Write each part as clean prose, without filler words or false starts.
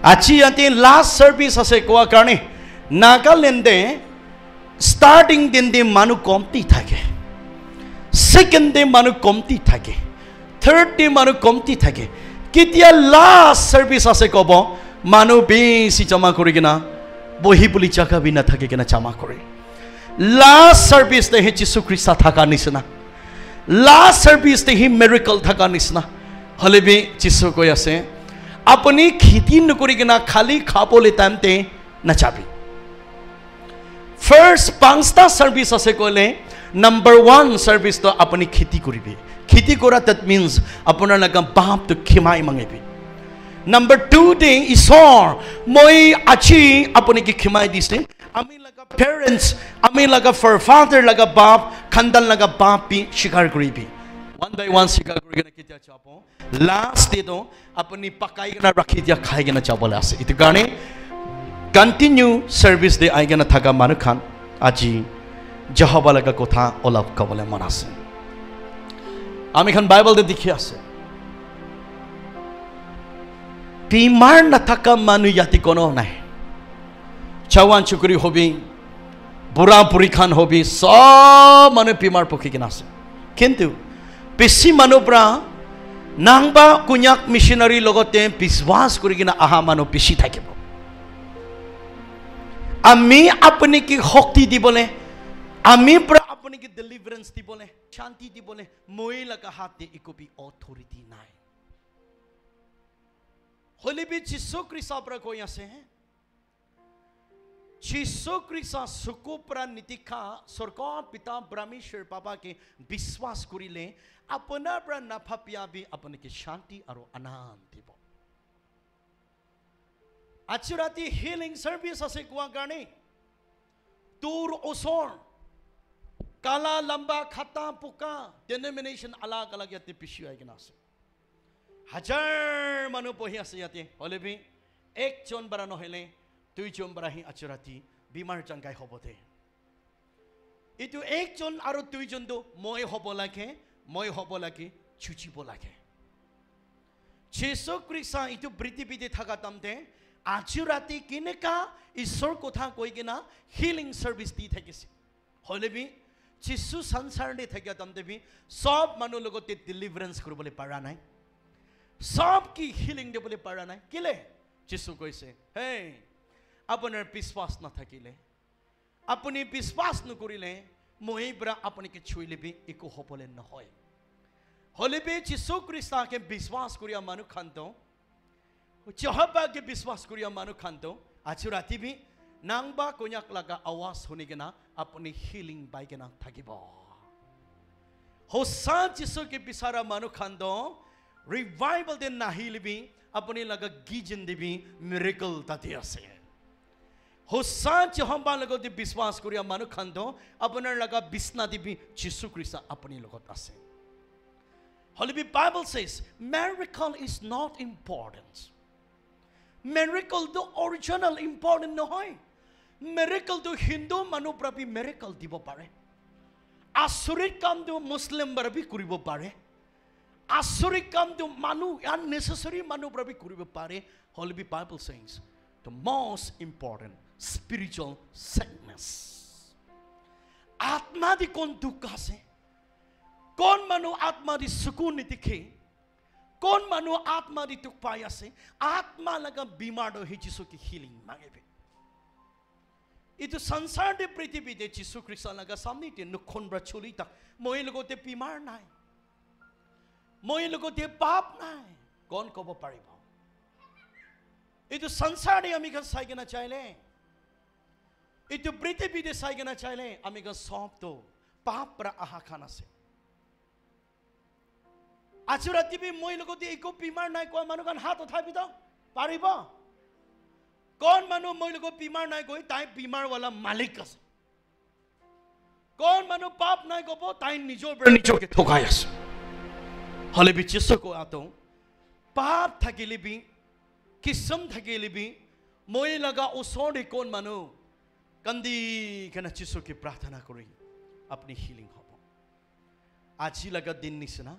আজি ইয়াতে last service আছে কোৱা কাৰণে নাগালেণ্ডে স্টার্টিং দিন দি মানুহ কমতি থাকে, সেকেন্ড ডে মানুহ কমতি থাকে, থার্ড ডে মানুহ কমতি থাকে। কেতিয়া লাষ্ট সার্ভিস আছে কব মানুহ বেছি জমা কৰি কিনা বহি বুলি জাগা বি নাথাকে কিনা জমা কৰে। লাষ্ট সাৰ্ভিস তে হে যীশু খ্ৰীষ্ট থাকা নিচিনা, লাষ্ট সাৰ্ভিস তে হি মিৰাকল থাকা নিচিনা হলে বি যীশু কৈ আছে আপুনি খেতি নকৰি কিনা খালি খাবলৈ টাইমতে নাযাবি। ফার্স্ট পাঁচটা সার্ভিস আছে কলে নাম্বার 1 সার্ভিস তো আপনি খেতি করিবি। খেতি করা দ্যাট মিন্স আপনার লাগা বাপ তো ক্ষমাই মাঙিবি। নাম্বার 2 দে ঈশ্বর মই আজি আপনি কি ক্ষমাই দিছে আমি লাগা প্যারেন্টস আমি লাগা ফাদার লাগা বাপ খানদান লাগা বাপ বি স্বীকার করিবি। 1 by 1 স্বীকার কৰি কিনা কেতিয়া যাব লাষ্ট ডে তো আপনি পাকাই কিনা ৰাখি দিয়া খাই কিনা যাবলৈ আছে। এইটো কাৰণে কন্টিনিউ সার্ভিস দে আই কিনা থাকা মানুহ খান আজি যহবা লগা কথা অলপ কবলৈ মন আছে। আমি খান বাইবেল দে দেখি আছে বিমার নাথাকা মানুহ ইয়াতে কোনো নাই। চাৱান চুকুৰি হবি বুঢ়া বুঢ়ী খান হবি সব মানুহ বিমাৰ পকি কিনা আছে। কিন্তু বেছি মানুহ পৰা নাংবা কুኛক মিশনাৰি লগতে বিশ্বাস কৰি কিনা আহা মানুহ বেছি থাকিব। আমি আপনি কি শক্তি দিবলে আমি পৰা আপনি কি ডেলিভারেন্স দিবলে শান্তি দিবলে মই লাগা হাতে একবি অথরিটি নাই। হলে বি যীশু খ্ৰীষ্ট পৰা কৈ আছে যীশু খ্ৰীষ্ট চকু পৰা নীতিখা স্বৰ্গ পিতা ব্ৰহ্মেশ্বৰ বাবাকে বিশ্বাস কৰিলে আপোনাৰ পৰা নাভাবিয়াবি আপুনি কি শান্তি আৰু আনন্দ দিব। আজি ৰাতি হিলিং সাৰ্ভিস আছে কোৱা কাৰণে তোৰ ওচৰ কালা লম্বা খাতা পোকা ডেনোমিনেশন আলাগ আলাগ ইয়াতে পিছি আহি কিনা আছে। হাজাৰ মানুহ বহি আছে ইয়াতে হলে বি একজন বাৰা নহলে দুইজন বাৰাহি আজি ৰাতি বিমাৰ জাংগাই হ'ব দে। এইটো একজন আৰু দুইজনটো মই হ'ব লাগে, মই হ'ব লাগে, চুচিব লাগে। যীশু খ্ৰীষ্ট এইটো পৃথিৱীতে থকা তামতে আজি ৰাতি কেনেকা ঈশ্বৰ কথা কৈ কিনা হিলিং সাৰ্ভিস দি থাকিছে। হলে বি যীশু সংসাৰতে থাকে তামতে বি সব মানুহ লগতে ডেলিভাৰেন্স কৰিবলৈ পাৰা নাই, সব কি হিলিং দিবলৈ পাৰা নাই। কেলে যীশু কৈছে হে আপোনাৰ বিশ্বাস নাথাকিলে আপুনি বিশ্বাস নকৰিলে মই পৰা আপুনি কি ছুইলে বি একো হ'বলৈ নহয়। হলে বি যীশু খ্ৰীষ্টকে বিশ্বাস কৰি মানুহ খান্ত যহবা के विश्वास करिया मानु खानतो आज राति भी नांगबा कोन्याक लगा आवाज होने के ना अपनी हीलिंग बाई के ना थाकिबो। होसा जिसो के बिसारा मानु खानतो रिवाइवल दे नाहिल भी अपनी लगा गीजन दे भी मिरेकल ताते आसे। होसा जहबा लगो दे विश्वास करिया मानु खानतो अपना लगा बिस्ना दे भी यीशु ख्रीष्ट अपनी लगत आसे। Holy Bible says miracle is not important. Miracle do original important নহয়। Miracle do Hindu মানুহ প্ৰাবি miracle দিব পাৰে, আচৰিত কাম do মুছলিম প্ৰাবি কৰিব পাৰে, আচৰিত কাম do মানুহ unnecessary মানুহ প্ৰাবি কৰিব পাৰে। Holy Bible says the most important spiritual sickness আত্মা দি কোন দুখ আছে, কোন মানুহ আত্মা দি সুকুন নিদিখে, কোন মানুহ আত্মা দি দুখ পাই আছে, আত্মা লগা বিমাৰ হৈ যীশু কি হিলিং মাগিবে। এইটো সংসাৰ দে পৃথিৱীতে যীশু খ্ৰীষ্ট লগা সামনেতে নুখন ব্ৰা চলি তাক মই লগতে বিমাৰ নাই, মই লগতে পাপ নাই, কোন ক'ব পাৰিব? এইটো সংসাৰে আমি চাই কিনা চাইলে, এইটো পৃথিৱীতে চাই কিনা চাইলে আমি সবটো পাপ পৰা আহা খান আছে। আজি ৰাতি বি মই লগতে একো বিমাৰ নাই কোৱা মানুহ কান হাত উঠাবি তো পাৰিব? কোন মানুহ মই লগত বিমাৰ নাই কৈ তাই বিমাৰৱালা মালিক আছে? কোন মানুহ পাপ নাই ক'ব তাই নিজৰ পৰা নিজকে ঠকাই আছে? হলে বি যীশু কোৱাটো পাপ থাকিলে বি কিসম থাকিলে বি মই লগা ওচৰতে কোন মানুহ কান্দি কেনে যীশুকে প্ৰাৰ্থনা কৰি আপনি হিলিং হ'ব। আজি লগা দিন নিচিনা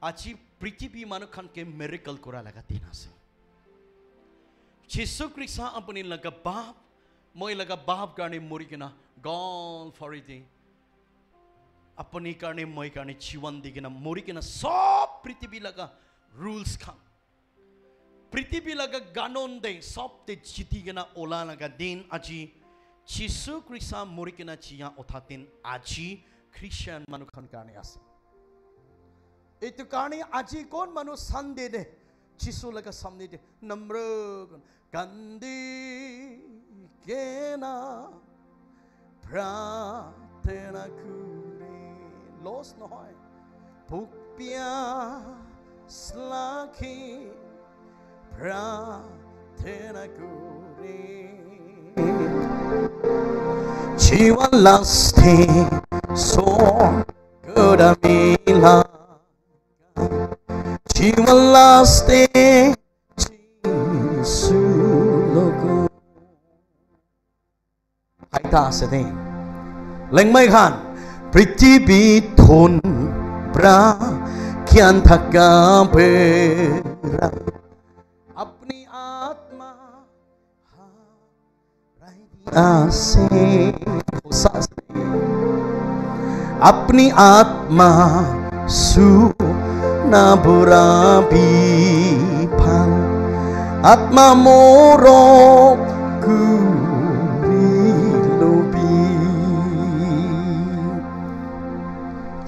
আজি পৃথিৱী মানুহখনকে মিৰেকল কৰা লগা দিন আছে। जिसु ख्रिस्ट अपनी लगा बाप मैं लगा बाप करने मुरी के ना गॉल फॉरिटी अपनी करने मैं करने जीवन दी के ना मुरी के ना सब पृथ्वी लगा रूल्स खां पृथ्वी लगा गानों दे सब ते जीती के ना ओला लगा दिन आजी जिसु ख्रिस्ट मुरी के ना चिया उठातीन आजी क्रिश्चियन मनुखन करने आसे itu karena aji kon manu sande de jisu laga samne de namra kandi kena pratena kure los noy pukpia slaki pratena kure jiwan lasti so godamila जीवन लास्ते जीसु लोगो हाइता आसे लेंगमाई खान पृथ्वी धन ब्रा ज्ञान थका बेरा अपनी आत्मा आसे अपनी आत्मा सु ना बुरा बिफां आत्मा मोरो गुरिलोबी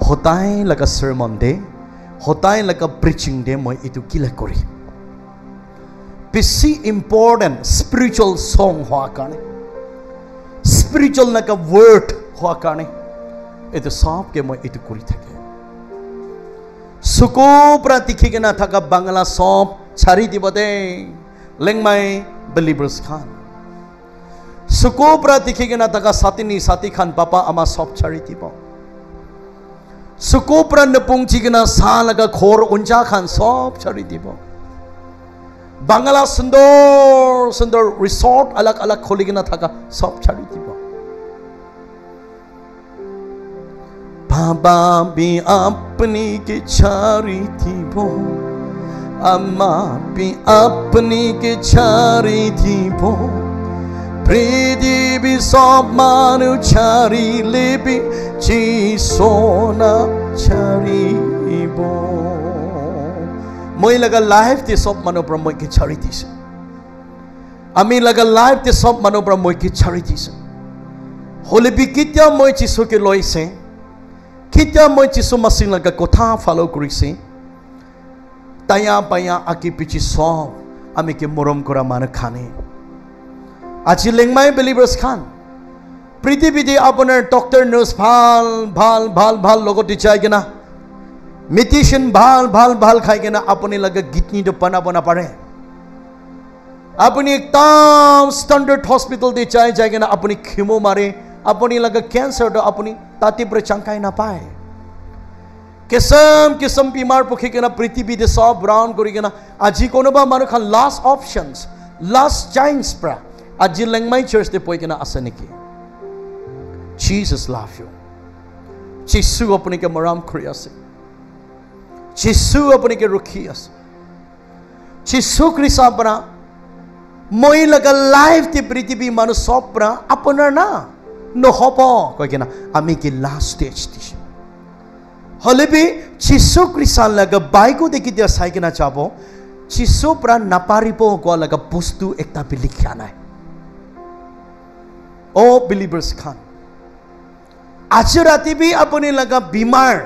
होताय लगा sermon दे होताय लगा preaching दे मैं इतु किला करी बेसी important spiritual song हुआ करने spiritual लगा word हुआ करने इतु सब के मैं इतु करी था सुको प्रतिखी के ना था का बांग्ला सॉप छारी दिबते लेंगमाई believers खान सुको प्रतिखी के ना था का सातिनी साती खान पापा अमा सॉप छारी दिबो सुको प्रन पुंची के ना साल का खोर उंचा खान सॉप छारी दिबो बांग्ला सुंदर सुंदर रिसोर्ट अलग अलग खोली के ना था का सॉप छारी दिबो बाबा भी अपनी के छारी थी वो अम्मा भी अपनी के छारी थी वो प्रीति भी सब मानु छारी ले भी जी सोना छारी वो मैं लगा लाइफ ते सब मानो ब्रह्म की छारी थी से अमी लगा लाइफ ते सब मानो ब्रह्म की छारी थी से होले भी कितना मैं चीज़ों के लोई से kita moi jisu masing laga kotha follow kurisi taya paya aki pichi som ami ke morom kora manu khane aji lengmai believers khan prithibide apunar doctor nurse bhal logoti chai kena medicine bhal khai kena apuni laga gitni do pana pare apuni ekdam standard hospital de chai kena apuni chemo mare अपनी लगा cancer तो अपनी ताती पर चंकाई ना पाए किस्म किस्म बीमार पुखी के ना पृथ्वी दे सब ब्राउन करी के ना आजी कोनो बा मानो Khan last options last chance प्रा आजी लेंगमाई चर्च दे पोई के ना असने की जीसस लव यू जिसु अपने के मराम खरिया से जिसु अपने के रुखिया से जिसु क्रिसा बना मोई लगा लाइफ ते पृथ्वी मानो सब प्रा अपना ना no hopo koi kena ami ki last stage ti holebi jisu krisan laga baiko de ki dia sai kena chabo jisu pra naparipo ko laga bustu ekta bilikya nai oh believers khan आज राती भी अपने लगा बीमार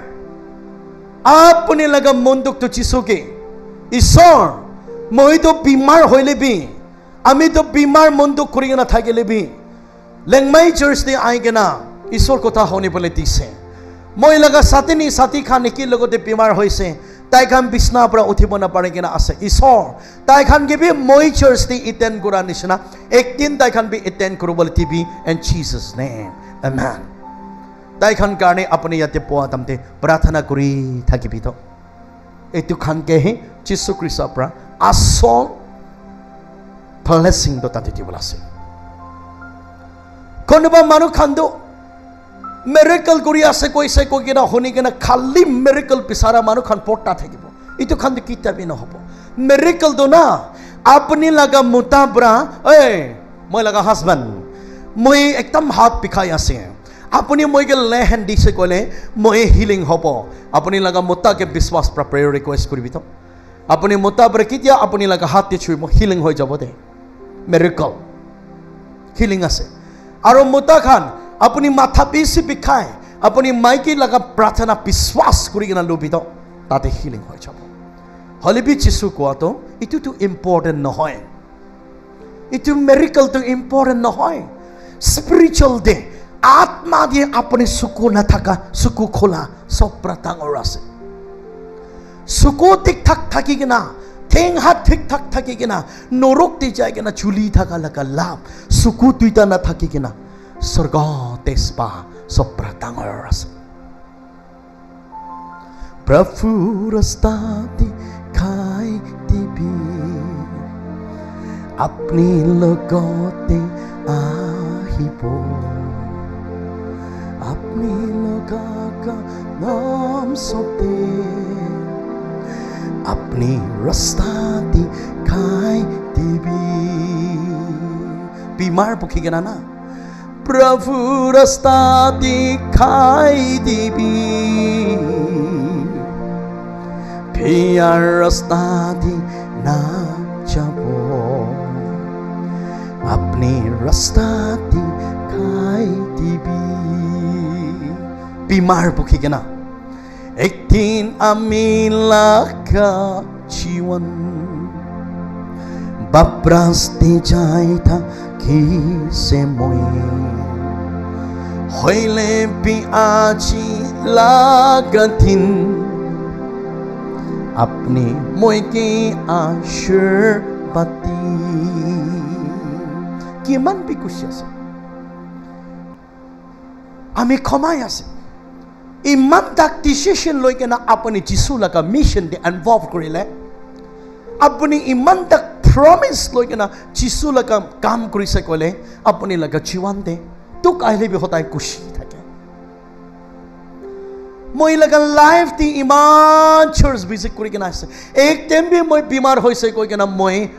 अपने लगा monduk to jisu ke isor moi to बीमार hoile bi ami to बीमार monduk kori na thakele bi लेंगमाई चर्च दे आएंगे ना ईश्वर को था होने बोले तीसे मोई लगा साथी साथी खाने की लोगों दे बीमार होई से ताई खान बिस्ना पर उठी बना पड़ेंगे ना आसे ईश्वर ताई खान के भी मोई चर्च दे इतेन गुरा निशना एक दिन ताई खान भी इतेन करो बोले टीवी एंड जीसस नेम आमेन ताई खान करने अपने याते पोआ तमते प्रार्थना करी था कि भी तो एक खान के ही जिसु क्रिस्ट पर आसो blessing तो ताते बोला से कोनबा मानु खांदो miracle kuri ase koi se koi kena honi kena khali miracle pisara manu khan porta thakibo itu khan kita bi no hobo miracle do na Apni laga mutabra, moi laga husband. Moi ekdam haat pikhai ase. Apni moi ke le hand dise kole moi healing hobo. Apni laga mutta ke biswas pra prayer request koribi to. Apni mutabra kitia apni laga haat te chui mo healing hoi jabo de. Miracle. Healing ase. Aro mutta khan apni matha pisi pikhai. Apni maiki laga prathana biswas kori kena lobi to. Tate healing hoi jabo. Holibi Jisu koa to itu tu important nohoy. Itu miracle tu important nohoy. Spiritual day. Atma dia apne suku na thaka suku khola sob pratang orase. Suku tik thak thaki kena theng hat tik thak thaki kena norok ti jai kena chuli thaka laka lab suku tuita na thaki kena sarga tespa sob pratang orase. Prabhu rastati khai tibi apni logote ahibo apni logaka naam sote apni rastati khai tibi bimar pukhi gana na Prabhu rastati khai tibi Piyar rastati na jabo apni rastati khai tibi bimar pukhi gana ek din ami laka jiwan babraste jai tha kise moi hoile bi aji lagatin apni moi ki ashirpati kiman bi kushi ase ami khomai ase iman tak decision loi kena apni Jisu laga mission de involve korile apni iman tak promise loi kena Jisu laga kam korise kole apni laga jiwan de tuk aile bi hotai kushi moi laga life ti iman church visit kori kena ase ek time bi moi bimar hoise koi kena moi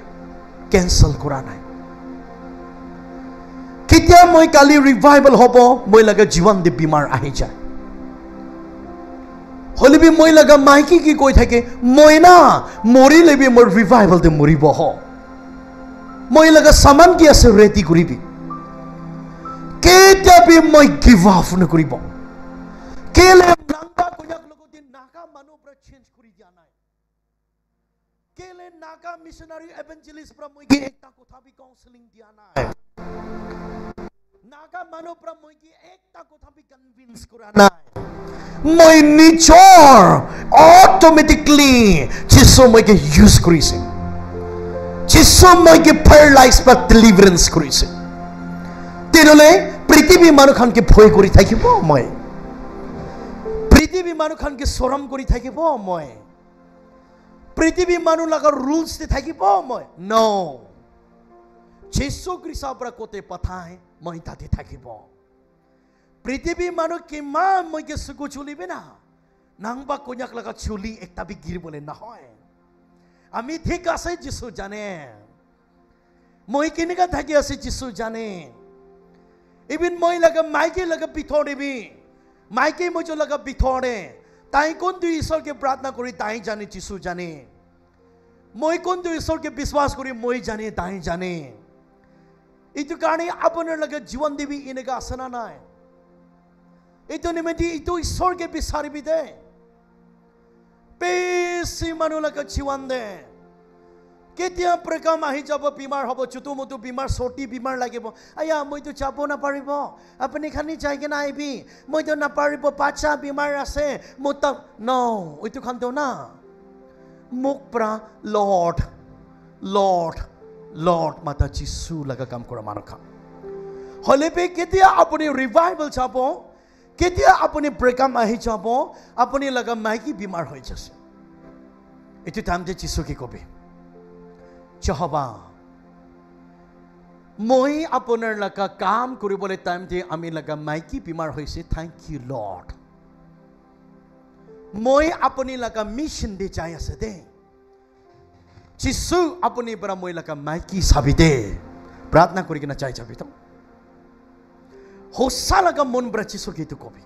cancel kora nai kitia moi kali revival hobo moi laga jiwan de bimar ahi jai holi bi moi laga maiki ki koi thake moi na mori lebi moi revival de mori bo ho moi laga saman ki ase reti koribi kitia bi moi give off na koribo kele nangba konyak logoti naga manu pra change kori dia nai kele naga missionary evangelist pra moi ki ekta kotha bi counseling dia nai naga manu pra moi ki ekta kotha bi convince kora nai moi nichor automatically Jisu moi ki use korise Jisu moi ki paralyzed pa deliverance korise tinole prithibi manu khan ki bhoy kori thakibo moi পৃথিবী মানুহ খানকে শরম কৰি থাকিব মই পৃথিবী মানুহ লগৰ ৰুলছ তে থাকিব মই নো যীশু খ্ৰীষ্টৰ পৰা কোতে পঠাই মই তাতে থাকিব পৃথিবী মানুহ কিমান মইকে সুকু চুলিবে না নাংবা কোনাক লগা চুলি একটা বি গিৰিবলে নহয় আমি ঠিক আছে যীশু জানে মই কেনেকা থাকি আছে যীশু জানে ইভিন মই লগা মাইকে লগা পিথৰ দিবি माइके मुझे लगा बिथोड़े ताई कौन तू ईश्वर के प्रार्थना करी ताई जाने जीसु जाने मोई कौन तू ईश्वर के विश्वास करी मोई जाने ताई जाने इतु कारणे अपने लगे जीवन देवी इनेगा आसना ना है इतु निमित्त इतु ईश्वर के बिसारी भी दे पेसी मनु लगा जीवन दे কেতিয়া প্ৰকাম আহি যাব বিমাৰ হ'ব চুটু মুটু বিমাৰ সটি বিমাৰ লাগিব আয়া মইতো যাব না পাৰিব আপুনি খানি যাই কেনা আইবি মইতো না পাৰিব পাঁচটা বিমাৰ আছে মত নো ওইতো খানতেও না মুখ প্ৰা লৰ্ড লৰ্ড লৰ্ড মাতা যিশু লগা কাম কৰা মানুহ খাম হলে পে কেতিয়া আপুনি ৰিভাইভেল চাব কেতিয়া আপুনি প্ৰকাম আহি যাব আপুনি লগা মাইকি বিমাৰ হৈ যাছে এটো টাইম যে যিশু কি কবি Jehovah, moi aponar laga kam koribole time te ami laga maiki bimar hoise thank you Lord. Moi aponi laga mission de jai ase de. जिसु अपनी बरा मोइलाका माइकी साबिदे प्रार्थना करी किना चाइ जाबि तो होसा लगा मन बरा जिसु की तो कबि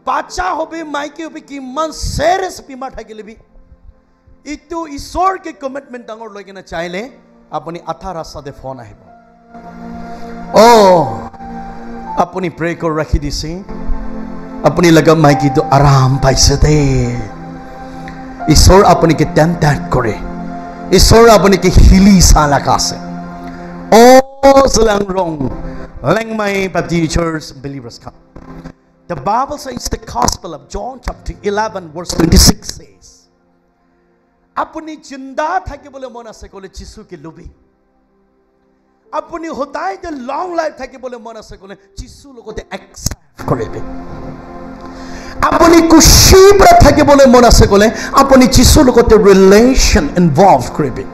बाचा होबे माइकी होबे कि मन सेरेस बिमा थाकिलेबि इतु ईश्वर के कमिटमेंट डांगर लय किना चाइले अपनी आथा रास्ता दे फोन आहिबो ओ अपनी प्रे कर रखी दिसे अपनी लगा माइकी तो आराम पाइसे दे ईश्वर अपनी के टेम्पटेड करे ईश्वर अपनी के हिली साला कासे ओ सlang rong lang my Baptist Church believers come. The Bible says the Gospel of John chapter 11 verse 26 says अपनी जिंदा था कि बोले मन आसे कोले जिसु के लोभी अपनी होता है जो लॉन्ग लाइफ था कि बोले मन आसे कोले जिसु लोगों ते एक्सेप्ट करे बे अपनी खुशी पर था कि बोले मन आसे कोले अपनी जिसु लोगों ते रिलेशन इन्वॉल्व करे बे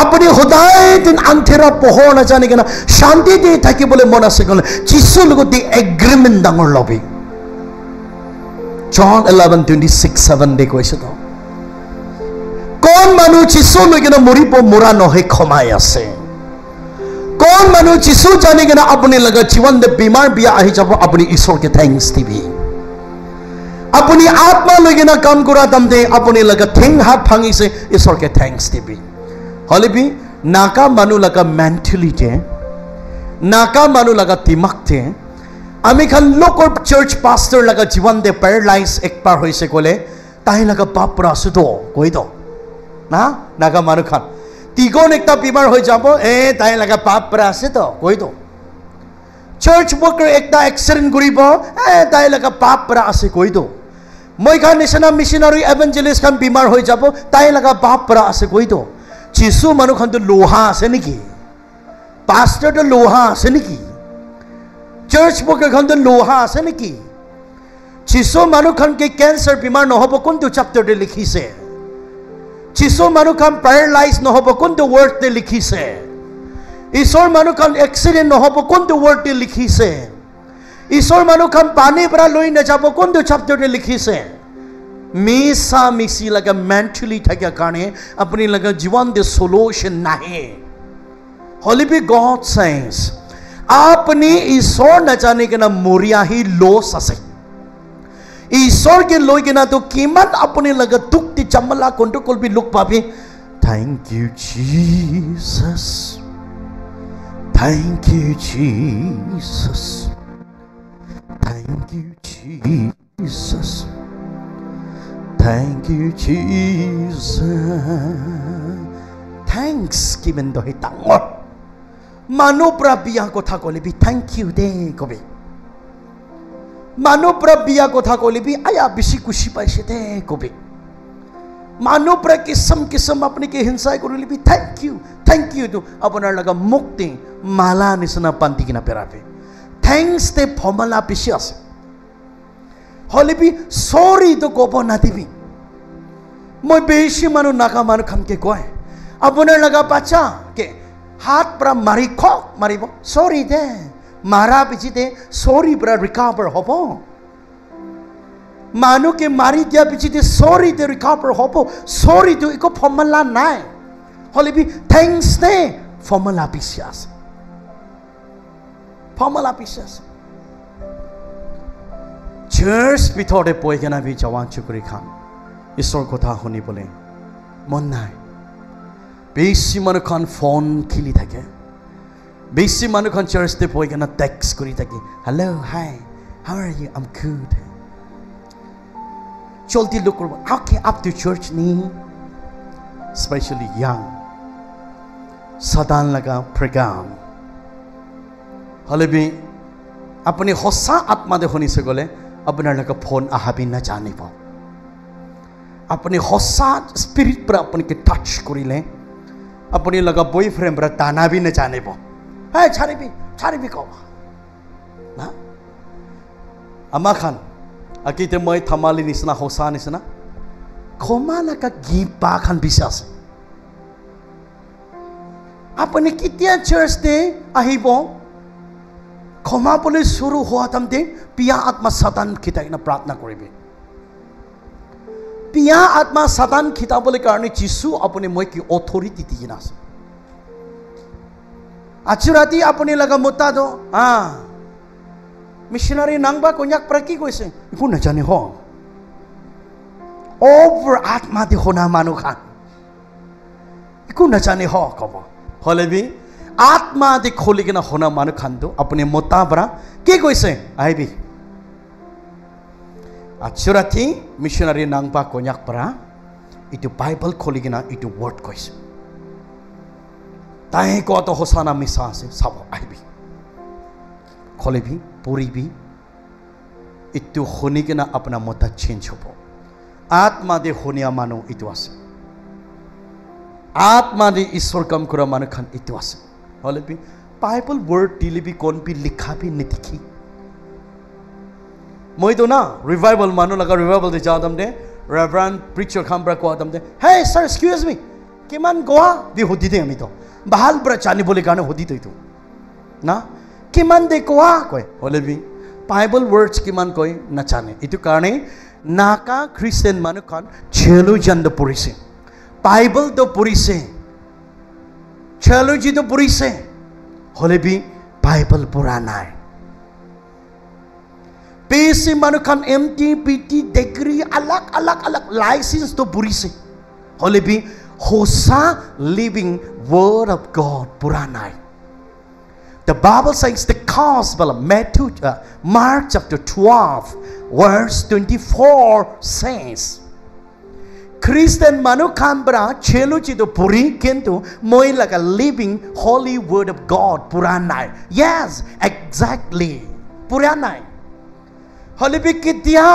अपनी होता है दिन अंधेरा पहुंच न जाने के ना शांति दे था कि बोले मन आसे कोले जिसु लोगों ते एग्रीमेंट डांगर लोभी John 11:26-7 देखो ऐसे तो कौन मानु जिसु लोगे ना मुरी पो मुरा नहे खमाय आसे कौन मानु जिसु जाने के ना अपने लगा जीवन दे बीमार बिया आही जब अपनी ईश्वर के थैंक्स दिबी अपनी आत्मा लोगे ना काम करा दमदे अपने लगा थिंग हाथ फांगी से ईश्वर के थैंक्स दिबी हले भी नाका मानु लगा मेंटलिटी नाका मानु लगा दिमाग थे आमी खान लोकल चर्च पास्टर लगा जीवन दे पैरालाइज एक बार होई से कोले ताही लगा बाप रा सुदो कोई दो ना नागा मानु खान तीगोन एकता बीमार हो जाबो ताई लगा पाप पर आसे तो कोई तो चर्च वर्कर एकता एक्सीडेंट करिबो ताई लगा पाप पर आसे कोई तो মই Khan national missionary evangelist Khan बीमार हो जाबो ताई लगा पाप पर आसे कोई तो जिसु मानु खान तो लोहा आसे नेकी पास्टर तो लोहा आसे नेकी चर्च वर्कर खान तो लोहा आसे नेकी जिसु मानु खान के कैंसर बीमार न होबो कोनतो चैप्टर दे लिखिसे जिसु मानु खान पैरालाइज न होबो कोनतो वर्ड ते लिखिसे ईश्वर मानु खान एक्सीडेंट न होबो कोनतो वर्ड ते लिखिसे ईश्वर मानु खान पानी परा लई न जाबो कोनतो चैप्टर ते लिखिसे मिसा मिसी लगा मेंटली थाकिया कारणे अपनी लगा जीवन दे सॉल्यूशन नाहे होली बी गॉड सेज आपनी ईश्वर न जाने के ना मोरिया ही लॉस आसे ईश्वर के लोग ना तो कीमत अपने लगा दुखती चमला कंट्रोल भी लुक पापी thank you Jesus thank you Jesus thank you Jesus thank you Jesus thanks given दो हे तांगो मानो प्रबिया को था कोले भी थैंक यू दे कोबे मानो प्रबिया को था कोले भी आया बिसी खुशी पाइसे थे कोबे मानो प्र किस्म किस्म अपने के हिंसा करोली भी थैंक यू तो अपना लगा मुक्ति माला निसना पांती की ना पेरापे थैंक्स ते फॉर्मूला पिशियास होली भी सॉरी तो कोपो ना दिबी मैं बेशी मानो नाका मानो खम के कोए अपना लगा पाचा के हाथ पर मारी खो मारी बो सॉरी दे मारा पिछी दे सॉरी पर रिकवर होबो मानो के मारी दिया पिछी दे सॉरी दे रिकवर होबो सॉरी तो इको फॉर्मूला नाय होली भी थैंक्स दे फॉर्मूला पिशियास चर्च भितरते पय केना भी जवान चुकुरी खान ईश्वर कथा शुनी बोले मन नाय बेसी मानु खान फोन खेली थाके बेसी मानु खान चर्च ते पय केना टेक्स्ट करी थाके hello hi how are you I am good चलती लोग हाउ के अप टू चर्च नी स्पेशली यंग सदान लगा प्रोग्राम हले भी अपने होसा आत्मा दे होनी से गले अपना लगा फोन आहाबी न जाने पा अपने होसा स्पिरिट पर अपने के टच करी ले अपने लगा बॉयफ्रेंड पर ताना भी न जाने पा है छारी भी कहो ना अम्मा खान अकीते मैं थमाली निसना होसा निसना खोमा लगा गीपा खान बिसास अपने कितिया चर्च दे आहिबो क्षमा बोले शुरू हुआ तमते पिया आत्मा सतान खिताई ना प्रार्थना करिबे पिया आत्मा सातान खिताबले कारणे जिसु अपने মই की अथॉरिटी दिना আছে आचुराती अपने लगा मुता दो मिशनारी नांगबा कोन्याक प्रकी কৈছে ইকো নাজানে হ ओवर आत्मा दे होना मानु खान इकো নাজানে হ কব হলে বি आत्मा दे खोली के ना होना मानु खान दो अपने मुता बरा के কৈছে आइबी आचुराती मिशनारी नांगबा कोन्याक बरा इटु बाइबल खोली के ना इटु वर्ड কৈছে ताहे को तो होसाना मिसा से सब आइबी खोलेबी पूरीबी इतु होने के ना अपना मोता चेंज हो आत्मा दे होने मानो इतु आसे आत्मा दे ईश्वर कम करा मानो खान इतु आसे खोलेबी बाइबल वर्ड दिलीबी कौन भी लिखा भी नितिखी मैं तो ना रिवाइवल मानो लगा रिवाइवल दे जाओ दम दे रेवरेंड प्रीचर खामब्रा को दम दे हे सर एक्सक्यूज मी किमान गोवा भी होती दे हमी तो बाहल ब्रा चानी बोले गाने होती तो ना किमान दे कोआ कोई बोले भी बाइबल वर्ड्स किमान कोई न जाने इतु कारणे नाका क्रिश्चियन मानु खान छेलु जंद पुरी से बाइबल तो पुरी से छेलु जी तो पुरी से होले भी बाइबल पुराना है पेसे मानु खान MTPT डिग्री अलग अलग अलग लाइसेंस तो पुरी से होले भी होसा लिविंग वर्ड ऑफ गॉड पुराना है The Bible says the gospel of Mark chapter 12 verse 24 says Christian manu kambra chelu chido puri kintu moi like a living holy word of God puranai yes exactly puranai holibi kitia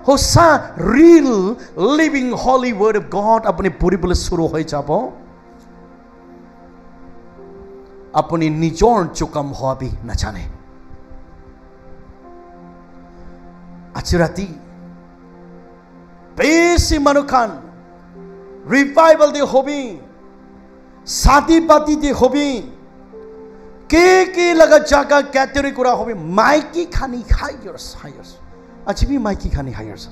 hosa real living holy word of God apne puri bole shuru hoi jabo अपनी निजोर चुकम हुआ भी न जाने अचुराती बेसी मनुखान revival दे hobby शादी पाती दे hobby के लगा जागा कैथोलिक कुरा होबी माइकी खानी हायर्स अच्छी भी माइकी खानी हायर्स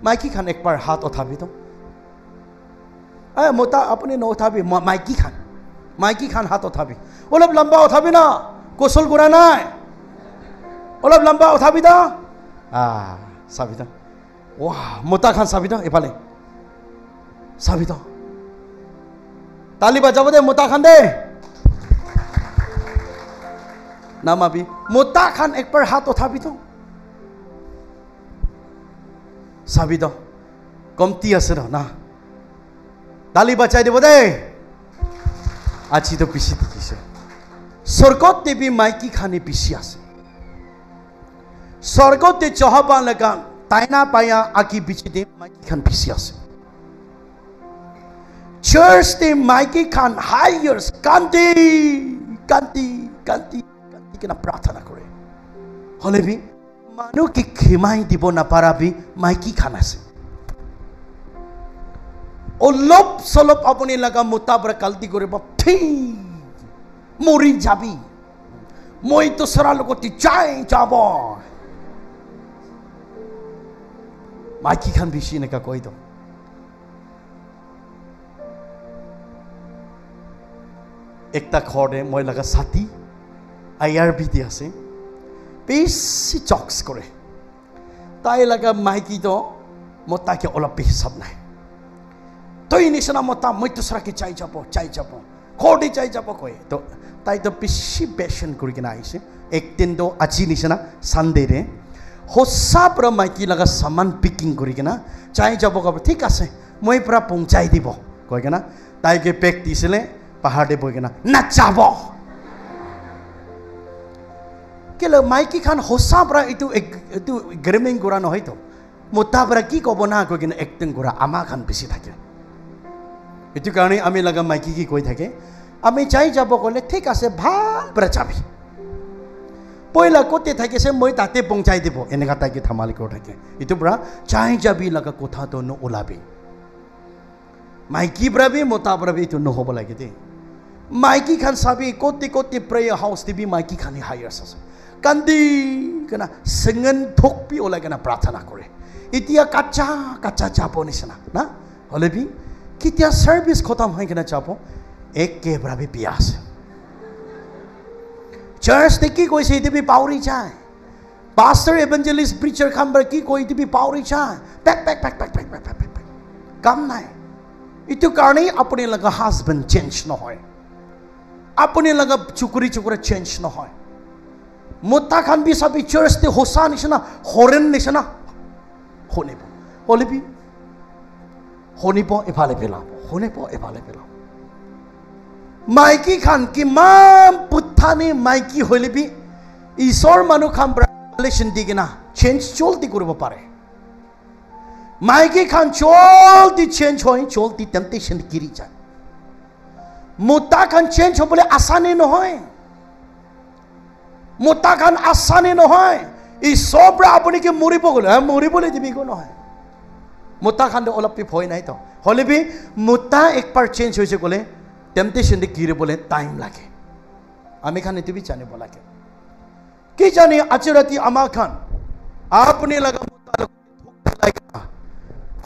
माइकी खान एक बार हाथ उठा भी तो मोटा अपने न उठा भी माइकी खान हाथ उठा भी ओलब लंबा उठा भी ना कौशल गुरा ना ओलब लंबा उठा भी दा साबिता वाह मोटा खान साबिता इफाले साबिता ताली बजाबो दे मोटा खान दे नामा भी मोटा खान एक बार हाथ उठा भी तो साबिता कमती আছে ना ताली बजाई देबो दे आज तो पिसी दिखिसे स्वर्गत देवी माइकी खाने पिसी आसे स्वर्गत दे चहबा लगा ताइना पाया आकी बिची दे माइकी खान पिसी आसे चर्च दे माइकी खान हायर्स कांती के ना प्रार्थना करे हले भी मानो की खिमाई दिबो ना पारा भी माइकी खान आसे ओलोप सलोप अपने लगा मुताबर गलती करे बाप मरी जाबी মই तो सरा लगती चाय जाबो माइकी खान बिसी ने का कोई तो एकता खरे মই लगा साथी IRB दी आसे बेसी चक्स करे ताई लगा माइकी तो मोता के ओलोप हिसाब नहीं तो निशना मोता मैं तो सरा के चाय जाबो खोटी चाय जाबो कोई तो ताई तो पिसी बेशन करी के ना आइसे एक दिन तो আজি निशना संडे रे होसा पर माइकी लगा सामान पिकिंग करी के ना चाय जाबो कब ठीक आसे मैं पूरा पहुंचाई दिबो कय के ना ताई के पैक दिसले पहाड़ दे बय के ना जाबो केले माइकी खान होसा पर इतु ग्रेमिंग करा নহয় तो मोता पर की कब ना कय के एक्टिंग करा आमा खान बेसी থাকে इतु कारणे आमी लगा माइकी की कोई থাকে आमी चाय जाबो कले ठीक आसे ভাল पर जाबी पयला कोते थाकेसे মই ताते पहुंचाई दिबो एनेका ताके थामाली को থাকে इतु पुरा चाय जाबी लगा कोथा तो न ओलाबी माइकी ब्राबी मोता ब्राबी तो न होबो लागे दे माइकी खान साबी कोते प्रेयर हाउस दिबी माइकी खानी हायर्स আছে कांदी कना संगन थोकपी ओला कना प्रार्थना करे इतिया कच्चा चापो निसना ना होले भी कितिया सर्विस खत्म होय किना चापो एक केबरा भी पियास चर्च ते की कोई से इति भी पावरी जाए पास्टर एवेंजलिस्ट प्रीचर खंबर की कोई इति भी पावरी जाए पैक काम नाय इतु कारणे अपने लगा हस्बैंड चेंज न होय अपने लगा चुकुरी चेंज न होय मोता खान भी सभी चर्च ते होसा निसना होरेन निसना होने पो होले भी होने पो इफाले पेला होने पो इफाले पेला माइकी खान की माम पुत्थाने माइकी होले भी ईश्वर मानु खान रिलेशन दिगिना चेंज चलती करबो पारे माइकी खान चलती चेंज होय चलती टेम्पटेशन गिरी जाय मोता खान चेंज होबले आसाने নহয় मोता खान आसाने নহয় ই সব আপনি কি মরিব গলে মরিবলে দিবি গো নহয় মোতা খান অলপ ভয় নাই তো হলে বি মোতা একবার চেঞ্জ হইছে গলে টেম্পটেশন দে গিরে বলে টাইম লাগে আমি খান এতে বি জানিব লাগে কি জানি আজ রাতি আমা খান আপনি লাগা মোতা লগতে থুক ফেলাই না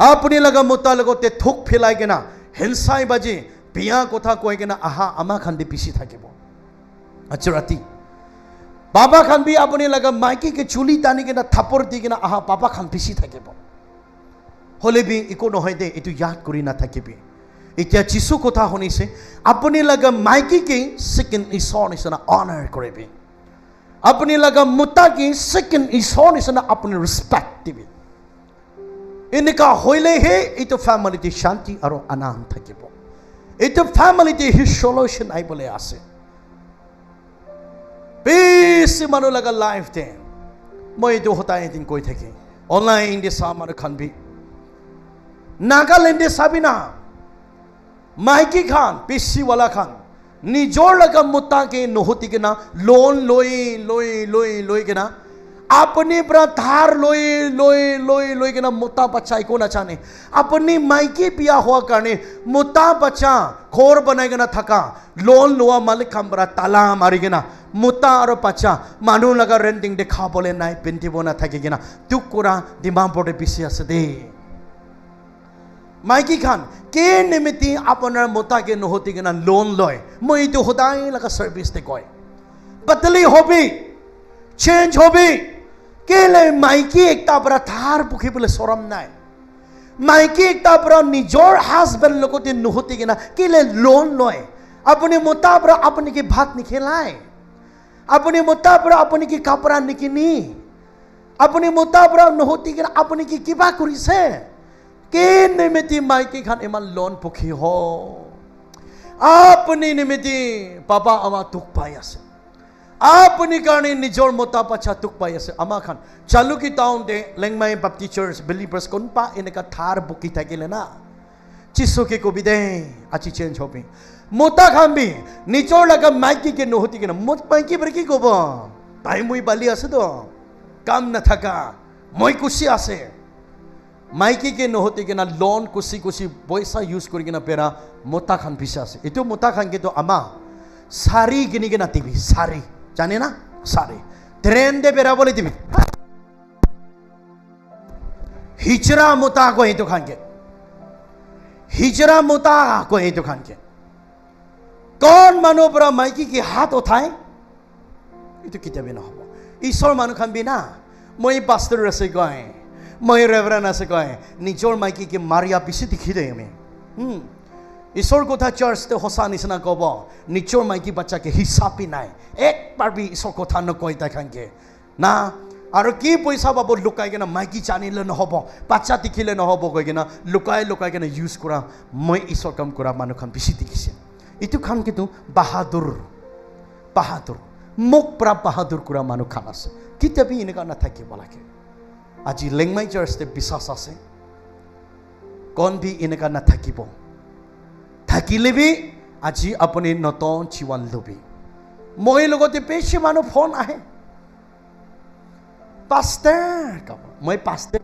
আপনি লাগা মোতা লগতে থুক ফেলাই কেনা হেলসাই বাজি বিয়া কথা কই কেনা আহা আমা খান দে পিছি থাকিব আজ রাতি बाबा खान भी अपने लगा माइकी के चुली तानी के ना थप्पड़ दी के ना आहा पापा खान पिसी থাকে বো হলে भी इको নহয় दे इतु याद करी ना থাকে भी इत्या जिसु কথা শুনিছে अपने लगा माइकी के सेकंड ईश्वर निसना ऑनर करे भी अपने लगा मुत्ता की सेकंड ईश्वर निसना अपने रिस्पेक्ट दिबी इनका होइले हे इतो फैमिली ती शांति और आनंद থাকে বো इतो फैमिली ती हि सॉल्यूशन आई बोले आसे बेसी मानो लगा लाइफ थे मैं तो होता है दिन कोई थे कि ऑनलाइन दे सामान खान भी नागालैंड दे साबिना माइकी खान पेशी वाला खान निजोर लगा मुत्ता के नहोती के ना लोन लोई के ना अपने पर धार लोई के ना मुत्ता बच्चा को ना चाने अपनी माइकी पिया हुआ करने मुत्ता बच्चा खोर बनाए के ना थका लोन लोआ मालिक खान बरा ताला मारी के ना मुत्ता और बच्चा मानु लगा रेंटिंग दे खा बोले नाइ पिंटी बोना थके के ना तुक कोरा दिमाग पड़े पीछे आसे दे माइकी खान के निमित्ती अपना मुत्ता के नहोती के ना लोन लोए मैं तो होता ही लगा सर्विस दे कोई बदली हो भी चेंज हो भी केले माइकी एक ताबरा थार पुखी बोले सोरम नाय माइकी एक ताबरा निजोर हस्बैंड लोगों ते नहोती के ना केले लोन लोए अपने मुत्ता पर अपने की भात निकलाए अपने मुत्ता पर अपने की कपड़ा निकनी अपने मुत्ता पर नहोती के अपने की किबा करी से के निमित्ती माइकी खान इमान लोन पुखी हो अपने निमित्ती पापा अमा तुक पाई आसे अपने कारणे निजोर मुत्ता पछा तुक पाई आसे अमा खान चालू की टाउन दे लेंगमाई बाप्टिस्ट चर्च बिलीवर्स कोन पा इनका थार बुकी थाकिले ना चिसो के को बिदे अच्छी चेंज हो भी मोता खान भी निचोर लगा माइकी के नहोती के ना माइकी पर की कोबो भाई मुई बाली आसे तो काम न थका মই कुशी आसे माइकी के नहोती के ना लोन कुशी पैसा यूज करी के ना पेरा मोता खान पिछे आसे इतो मोता खान के तो अमा सारी गिनी के ना टीवी सारी जाने ना सारी ट्रेन दे पेरा बोले टीवी हिजरा मोता को ही तो खान के हिजरा मोता को ही तो खान के कौन मानो पर माइकी के हाथ उठाए इतो किताबे ना हो ईश्वर मानु खान भी ना मैं पास्टर रसे गए मैं रेवरेंड रसे गए निजोर माइकी के मारिया पिछे दिखी दे हमें ईश्वर को था चर्च ते होसा निसना कब निजोर माइकी बच्चा के हिसाब भी नाय एक बार भी ईश्वर को था न कोई ताखान के ना और की पैसा बाबू लुकाई के ना माइकी जानिले न होबो बच्चा दिखिले न होबो कई के ना लुकाई के ना यूज करा मैं ईश्वर काम करा मानु खान पिछे दिखिसे इतु खान के तो बहादुर मुख प्रा बहादुर कुरा मानु खान आसे किताबी इनका ना थाकी बोला के আজি लेंगमाई चर्च ते विश्वास आसे कौन भी इनका ना थाकिबो থাকিলে भी আজি अपने नतन जीवन लबी মই লগতে পেশে मानु फोन आए पास्टर कब मैं पास्टर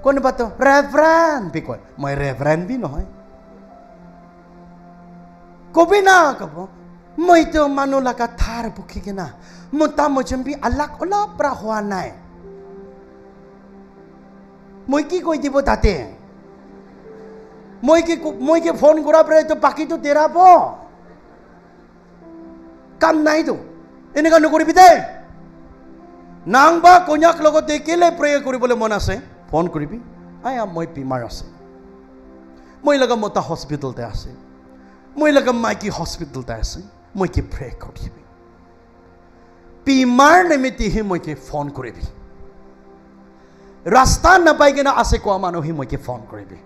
कौन बात रेवरेंड भी कोई मैं रेवरेंड भी নহয় कभी ना कब मैं तो मानो लगा थार बुखी के ना मुता मुझे भी अलग अलग प्रा हुआ नाय মই কি কৈ দিব তাতে মই কি ফোন কৰা পৰে তো বাকিটো তেৰাব কাম নাই তো এনেকা নকৰিবি দে নাংবা কন্যাক লগত কেলে প্ৰে কৰিবলৈ মন আছে ফোন কৰিবি আই মই বিমাৰ আছে মই লগা মতা হস্পিটেলতে আছে মই লগা মাইকী হস্পিটেলতে আছে মই কি প্ৰে কৰিবি বিমাৰ নিমিত্তেহে মই কি ফোন কৰিবি ৰাস্তা নাপাই কিনে আছে কোৱা মানুহে মই কি ফোন কৰিবি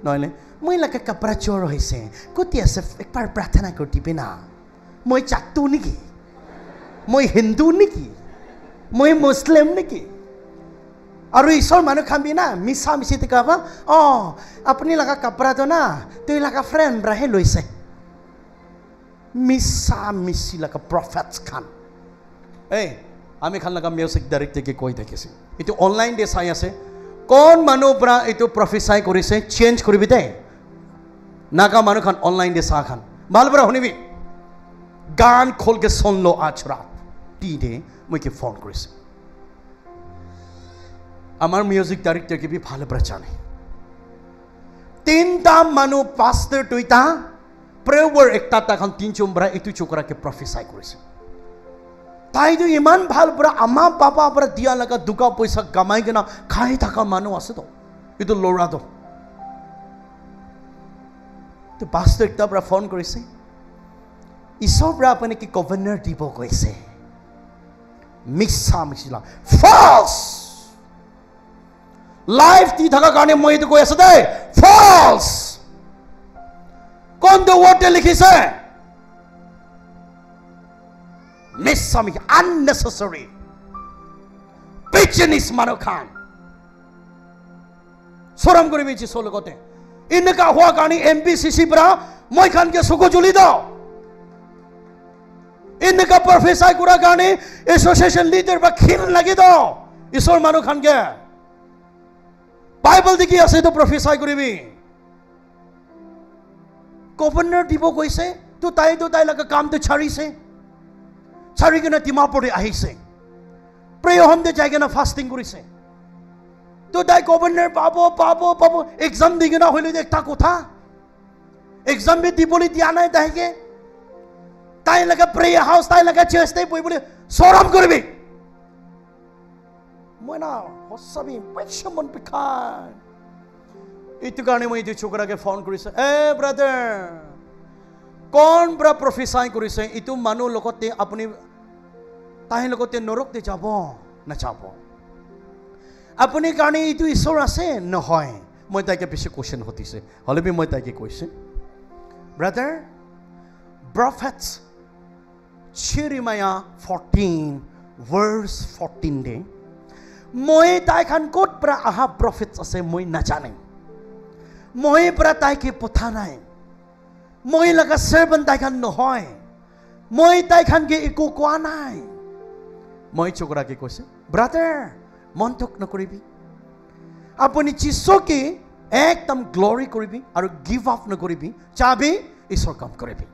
নহলে মই লগা কাপৰা চোৰ হৈছে কতি আছে একবাৰ প্ৰাৰ্থনা কৰি দিবি না মই চাটু নেকি মই হিন্দু নেকি মই মুছলিম নেকি আৰু ঈশ্বৰ মানুহ খাবি না মিছা মিছি কাবা আপুনি লগা কাপৰাটো না তুই লগা ফ্ৰেণ্ড ৰাহে লৈছে মিছা মিছি লগা প্ৰফেটছ খান আমি খান লগা মিউজিক ডাইৰেক্টকে কৈ থাকিছে এইটো অনলাইন দে চাই আছে কোন মানুহ পৰা এইটো প্ৰফেচাই কৰিছে চেঞ্জ কৰিবি দে নাগা মানুহ খান অনলাইন দে চাহ খান ভাল পৰা শুনিবি গান খোলকে শুন লো আজ ৰাত টিডে মই কি ফোন কৰিছে আমাৰ মিউজিক ডাইৰেক্টৰ কি ভালো পৰা জানে তিনটা মানুহ পাস্টাৰ দুইটা প্ৰেৱাৰ একটা তাখন তিন চুমৰা এইটো চোকৰাকে প্ৰফেচাই কৰিছে তাইতো ইমান ভাল পৰা আমা পাপা পৰা দিয়া লগা দুকা পইচা কামাই কিনা খাই থকা মানুহ আছে তো এইটো লৰাটো তো পাস্টাৰ একটা পৰা ফোন কৰিছে ঈশ্বৰ পৰা আপুনি কি গভৰ্ণৰ দিব কৈছে মিছা মিছিলা ফলছ লাইফ দি থকা কাৰণে মই এইটো কৈ আছো দে ফলছ কোনটো ৱৰ্ডে লিখিছে মিছা মিছি unnecessary পিছনিস মানুহ খান চৰম কৰিবি যিছৰ লগতে এনেকা হোৱা কাৰণে এমপিচিচি পৰা মই খানকে চকু জ্বলি দাও এনেকা প্ৰফেচাৰ কৰা কাৰণে এছ'চিয়েশ্যন লিডাৰ বা খিল লাগি দাও ঈশ্বৰ মানুহ খানকে বাইবেল দেখি আছে তো প্ৰফেচাৰ কৰিবি গভৰ্ণৰ দিব কৈছে তো তাই লগা কামটো ছাড়িছে ছাড়ি কিনে ডিমাপুৰে আহিছে প্ৰেয় হমদে যাই কিনে ফাষ্টিং কৰিছে তো তাই গভৰ্ণৰ পাব এক্সাম দি কিনে হইলে একটা কথা এক্সাম বি দিবলৈ দিয়া নাই তাইকে তাই লগা প্ৰেয় হাউচ তাই লগা চেষ্টাই পই বুলি চৰম কৰিবি মই না হসাবি পেছমন পিখান এইটো কাৰণে মই এইটো চোকৰাকে ফোন কৰিছে ব্ৰাদাৰ কোন ব্ৰা প্ৰফেচাই কৰিছে এইটো মানুহ লগতে আপুনি তাই লগতে নৰকতে যাব না যাব আপুনি কাৰণে এইটো ঈশ্বৰ আছে নহয় মই তাইকে পিছে কোৱেশ্চন হতিছে হলেবি মই তাইকে কৈছে brother prophets Jeremiah 14 verse 14 de moi tai khan kot pra aha prophets ase moi najane moi pra tai ke potha nai moi laga servant tai khan nohoy moi tai khan ke eko kwa nai moi chokra ke koise brother montok nokoribi apuni jisoke ekdom glory koribi aru give up nokoribi chabi isor kam koribi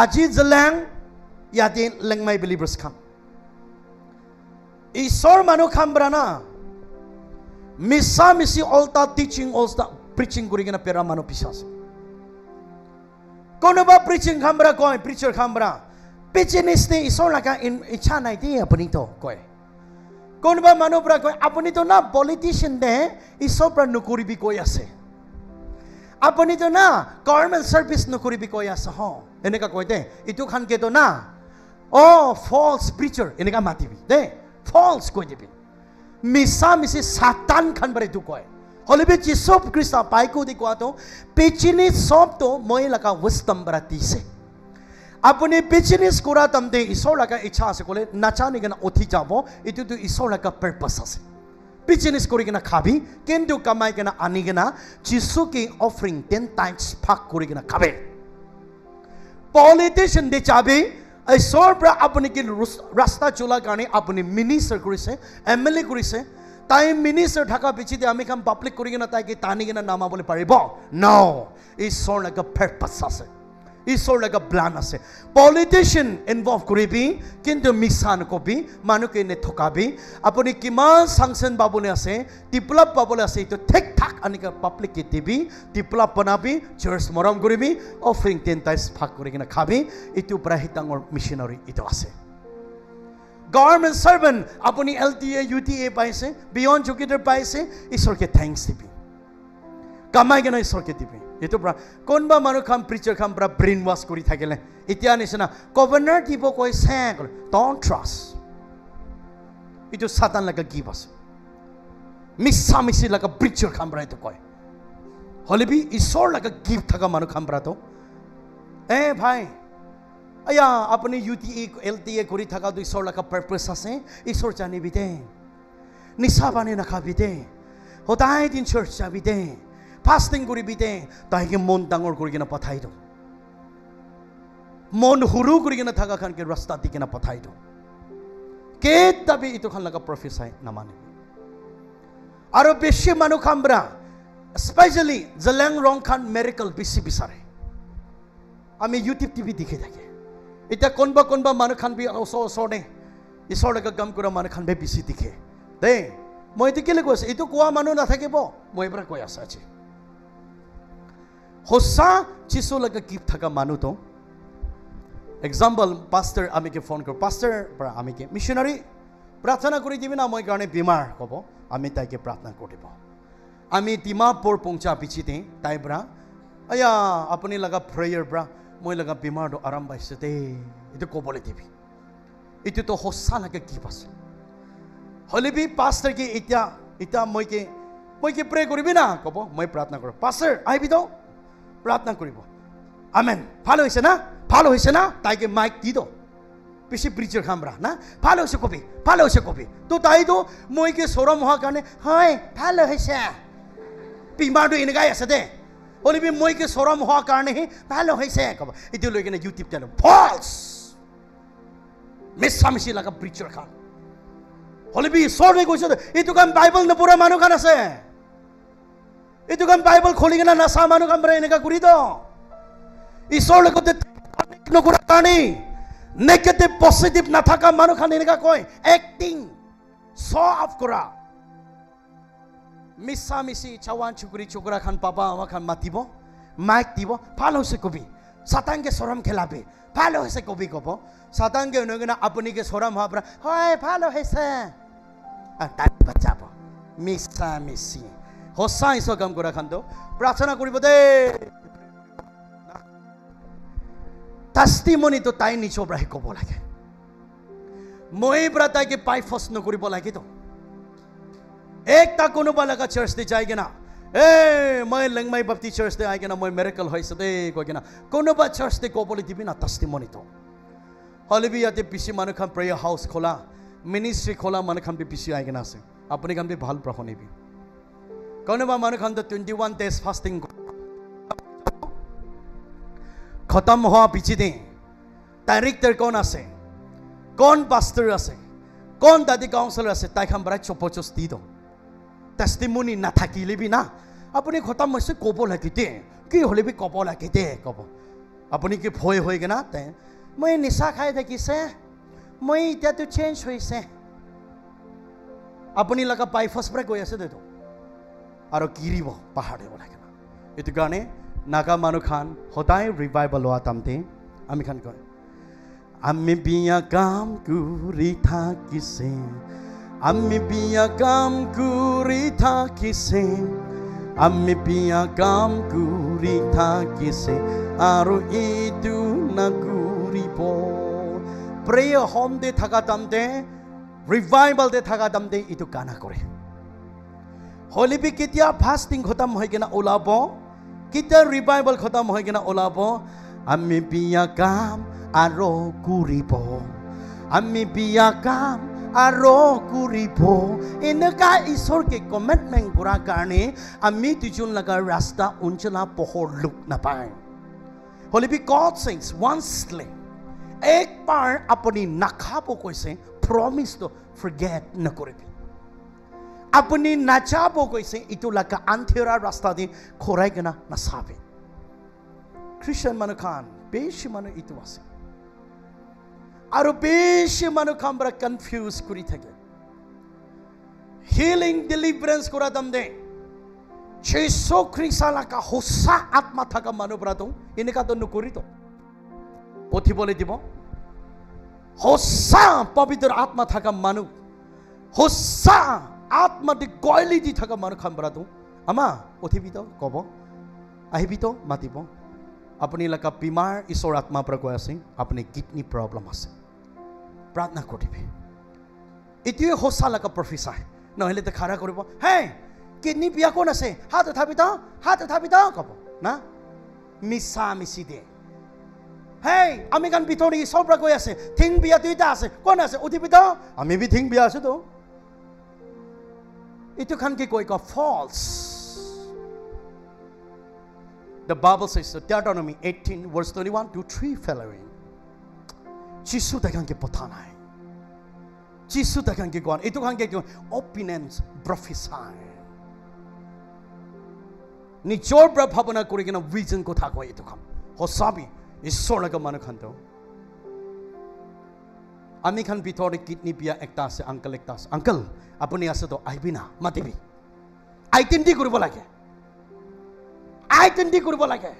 আজি জলেং ইয়াতে লেংমাই believers খাম ঈশ্বৰ মানুহ খাম ব্ৰানা মিছা মিছি অলটা teaching অলটা প্ৰিচিং কৰি কিনে পেৰা মানুহ পিছা আছে কোনোবা প্ৰিচিং খাম ব্ৰা কয় প্ৰিচাৰ খাম ব্ৰা পিছনিস্তে ঈশ্বৰ লগা ইচ্ছা নাই দেই আপুনি তো কয় কোনোবা মানুহ ব্ৰা কয় আপুনি তো না পলিটিচিয়ান দে ঈশ্বৰ পৰা নকৰিবি কৈ আছে আপুনি তো না গভৰ্ণমেণ্ট সাৰ্ভিস নকৰিবি কৈ আছে হ এনেকা কয় দে ইটো খান কে তো না ফলছ প্ৰিচাৰ এনেকা মাতিবি দে ফলছ কৈ দিবি মিছা মিছি সাতান খান বাৰে তো কয় হলিবি যিশু খ্ৰীষ্ট পাইকো দি কোৱাটো পিছনি সব তো মই লগা উইষ্টম বাৰা দিছে আপুনি পিছনিস কৰা তমতে ঈশ্বৰ লগা ইচ্ছা আছে কলে নাচানি গনা উঠি যাব ইটো তো ঈশ্বৰ লগা পাৰপাস আছে পিছনিস কৰি কিনা খাবি কিন্তু কামাই কিনা আনি কিনা যিশু কি অফাৰিং 10 টাইমছ ভাগ কৰি কিনা খাবে পলিটিশিয়ান দে চাবি ঈশ্বৰ পৰা আপুনি কি ৰাস্তা চলা কাৰণে আপুনি মিনিষ্টাৰ কৰিছে এমএলএ কৰিছে তাই মিনিষ্টাৰ থাকা পিছতে আমি কাম পাব্লিক কৰি কিনা তাইকে টানি কিনা নামাবলৈ পাৰিব ন ঈশ্বৰ লগা পাৰপাস আছে ঈশ্বৰ লগা প্লান আছে পলিটিচিয়ান ইনভলভ কৰিবি কিন্তু মিছা নকবি মানুহকে এনে ঠকাবি আপুনি কিমান সাংচন পাবলৈ আছে টিপলাপ পাবলৈ আছে এইটো ঠিক ঠাক আনিকে পাব্লিককে দিবি টিপলাপ বনাবি চাৰ্চ মৰম কৰিবি অফাৰিং 10 টাইমছ ভাগ কৰি কিনে খাবি এইটো প্ৰায় ডাঙৰ মিছনাৰী এইটো আছে গভৰ্ণমেণ্ট সাৰ্ভেণ্ট আপুনি LTA UTA পাইছে বিয়ণ্ড যোগিদাৰ পাইছে ঈশ্বৰকে থেংকছ দিবি কামাই কেনে ঈশ্বৰকে দিবি এইটো পৰা কোনবা মানুহ খাম প্ৰিচাৰ খাম পৰা ব্ৰেইন ৱাছ কৰি থাকিলে এতিয়া নিচিনা গভৰ্ণৰ দিব কৈছে ডোন্ট ট্ৰাষ্ট এইটো সাতান লগা গিভ আছে মিছা মিছি লগা প্ৰিচাৰ খাম পৰা এইটো কয় হলিবি ঈশ্বৰ লগা গিভ থকা মানুহ খাম পৰাটো ভাই আয়া আপুনি UTA LTA কৰি থাকাটো ঈশ্বৰ লগা পাৰপাছ আছে ঈশ্বৰ জানিবি দে নিচা পানী নাখাবি দে সদায় দিন চাৰ্চ যাবি দে ফাস্টিং কৰিবি দে তাইকে মন ডাঙৰ কৰি কিনে পঠাই দিওঁ মন সৰু কৰি কিনে থকা খানকে ৰাস্তা দি কিনে পঠাই দিওঁ কেতিয়াবি এইটো খান লগা প্ৰফেচাই নামানিবি আৰু বেছি মানুহ খামৰা স্পেচিয়েলি জেলেং ৰং খান মেৰিকল বেছি বিচাৰে আমি ইউটিউব টিভি দেখি থাকে এতিয়া কোনবা মানুহ খান বি ওচৰতে ঈশ্বৰ লগা কাম কৰা মানুহ খান বি বেছি দেখে দেই মই এইটো কেলে কৈছোঁ এইটো কোৱা মানুহ নাথাকিব মই এইবাৰ কৈ আছোঁ আজি সঁচা যিচু লগা গিফ্ট থকা মানুহটো এক্সাম্পল পাষ্টাৰ আমিকে ফোন কৰোঁ পাষ্টাৰ পৰা আমিকে মিছনাৰী প্ৰাৰ্থনা কৰি দিবি না মই কাৰণে বেমাৰ ক'ব আমি তাইকে প্ৰাৰ্থনা কৰিব আমি ডিমাপুৰ পৌঁছা পিছতে তাই পৰা আয়া আপুনি লগা প্ৰেয়াৰ পৰা মই লগা বেমাৰটো আৰাম পাইছে দেই এইটো ক'বলৈ দিবি এইটোতো সঁচা লগা গিফ্ট আছে হলিবি পাষ্টাৰকে এতিয়া মইকে প্ৰে কৰিবি না ক'ব মই প্ৰাৰ্থনা কৰোঁ পাষ্টাৰ আহিবি তো প্ৰাৰ্থনা কৰিব আমেন ভাল হৈছে না তাইকে মাইক দি দো বেছি প্ৰিচাৰ খামৰা না ভাল হৈছে কবি তো তাইতো মইকে চৰম হোৱাৰ কাৰণে হয় ভাল হৈছে বেমাৰটো এনেকাই আছে দে হলিবি মইকে চৰম হোৱাৰ কাৰণেহে ভাল হৈছে ক'ব এইটো লৈ কিনে ইউটিউব চেনেল ফলছ মিছামিছি লগা প্ৰিচাৰ খান হলিবি ঈশ্বৰে কৈছে এইটো কাম বাইবেল নপঢ়া মানুহ খান আছে এইটো কাম বাইবেল খুলি কিনে নাচা মানুহ কাম এনেকা কৰি দ ঈশ্বৰৰ লগতে নকৰা কাৰণে নেগেটিভ পজিটিভ নাথাকা মানুহ খান এনেকা কয় এক্টিং শ্ব অফ কৰা মিছা মিছি চাৱান চুকুৰি চুকুৰা খান পাবা আমাৰ খান মাতিব মাইক দিব ভাল হৈছে কবি সাতাংকে চৰম খেলাবি ভাল হৈছে কবি ক'ব সাতাংকে নগিনা আপুনিকে চৰম হোৱাৰ পৰা হয় ভাল হৈছে তাই বাচাব মিছা মিছি সঁচা ঈশ্বৰ কাম কৰা খানটো প্ৰাৰ্থনা কৰিব দেই টেষ্টিমনিটো তাই নিজৰ পৰা ক'ব লাগে মই পৰা তাইকে পাই ফৰ্চ নকৰিব লাগেতো একটা কোনোবা লগা চাৰ্চ দি যায় কিনা মই লেংমাই বাপ্তি চাৰ্চ দি আহি কিনা মই মেৰিকল হৈছে দেই কৈ কিনা কোনোবা চাৰ্চ দি ক'বলৈ দিবি না টেষ্টিমনিটো হলিবি ইয়াতে পিছি মানুহ খান প্ৰেয়াৰ হাউচ খোলা মিনিষ্ট্ৰী খোলা মানুহ খান পিছি আহি কিনা আছে আপুনি খান ভাল পৰা শুনিবি কোনোবা মানুহ খান 21 days ফাষ্টিং খতম হোৱা পিছতে ডাইৰেক্টৰ কোন আছে কোন পাষ্টাৰ আছে কোন দাদি কাউন্সিলৰ আছে তাই খান পৰা চপচচ দি দিওঁ টেষ্টিমনি নাথাকিলেবি না আপুনি খতম হৈছে ক'ব লাগে দে কি হ'লেবি ক'ব লাগে দে ক'ব আপুনি কি ভয় হৈ কিনা মই নিচা খাই থাকিছে মই এতিয়াতো চেঞ্জ হৈছে আপুনি লগা পাই ফাৰ্ষ্ট পৰা কৈ আছে দেতো আৰু কিৰিব পাহাৰ দিব লাগে না এইটো কাৰণে নাগা মানুহ খান সদায় ৰিভাইভেল হোৱা তামতে আমি খান কয় আমি বিয়া কাম কৰি থাকিছে আমি বিয়া কাম কৰি থাকিছে আমি বিয়া কাম কৰি থাকিছে আৰু এইটো নকৰিব প্ৰেয়াৰ হোম দে থকা তামতে ৰিভাইভেল দে থকা তামতে এইটো গানা কৰে হলিবি কেতিয়া ফাষ্টিং খতম হৈ কিনে ওলাব কেতিয়া ৰিভাইভেল খতম হৈ কিনে ওলাব আমি বিয়া কাম আৰু কৰিব আমি বিয়া কাম আৰু কৰিব এনেকা ঈশ্বৰকে কমিটমেণ্ট কৰাৰ কাৰণে আমি দুজন লগা ৰাস্তা অঞ্চলা পোহৰ লোক নাপায় হলিবি গড চেইজ ওৱান্সলি একবাৰ আপুনি নাখাব কৈছে প্ৰমিছটো ফৰগেট নকৰিবি আপুনি নাচাব কৈছে এইটো লগা আন্থেৰা ৰাস্তা দি খৰাই কিনা নাচাবে খ্ৰীষ্টান মানুহ খান বেশি মানুহ ইটো আছে আৰু বেশি মানুহ কামৰা কনফিউজ কৰি থাকে হিলিং ডেলিভাৰেন্স কৰা দম দে যিশু খ্ৰীষ্টালকা হোসা আত্মা থাকা মানুহ পৰাটো এনেকা তো নকৰি তো উঠিবলৈ দিব হোসা পবিত্ৰ আত্মা থাকা মানুহ হোসা আত্মা দি গয়লি দি থাকা মানুহ খামৰাটো আমা উঠিবি তো কব আহিবি তো মাতিব আপুনি লকা বিমাৰ ঈশ্বৰ আত্মা পৰা কৈ আছে আপুনি কিডনি প্ৰব্লেম আছে প্ৰাৰ্থনা কৰিবি এতিয়াই হোসা লকা প্ৰফেছাৰ নহলে তো খাৰা কৰিব হে কিডনি বিয়া কোন আছে হাত উঠাবি তো কব না মিছা মিছি দে হেই আমি গান ভিতৰি ঈশ্বৰ পৰা কৈ আছে থিং বিয়া দুইটা আছে কোন আছে উঠিবি তো আমি বি থিং বিয়া আছে তো ইটো খান কি কৈ ক false The Bible says, Deuteronomy 18, verse 21 to 3 following. Jisu takang ke potanai. Jisu takang ke guan. Itu kan ke opinions prophesy. Ni jor brabhabana kori kena vision ko thakwa itu kam. Hosabi isor laga manu khanto. Ami khan bitor kidney pia ekta ase uncle ekta ase. Uncle, apuni ase to aibina matibi. Identity koribo lage. Identity কৰিব লাগে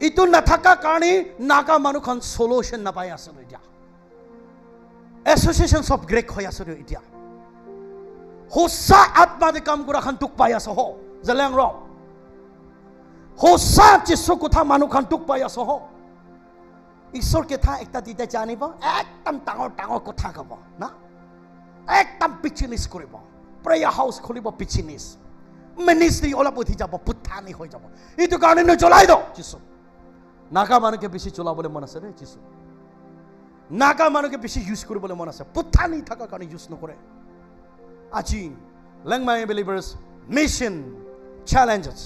ইটো নাথাকা কাৰণে Naga মানুখন solution নাপাই আছে এতিয়া associations of গ্ৰেক হৈ আছে এতিয়া হোসা আত্মা দি কাম কৰা খান টুক পাই আছে হ জলেং ৰ হোসা যিশু কথা মানুহখন টুক পাই আছে হ ঈশ্বৰ কথা একটা দিতে জানিব একদম ডাঙৰ ডাঙৰ কথা কব না একদম পিছনিস কৰিব প্ৰেয়াৰ হাউস খুলিব পিছনিস ministry ola poti jabo puthani hoi jabo itu karone no cholai do jisu naga manu ke beshi chola bole mon ase re jisu naga manu ke beshi use kori bole mon ase puthani thaka karone use no kore aji langmai believers mission challenges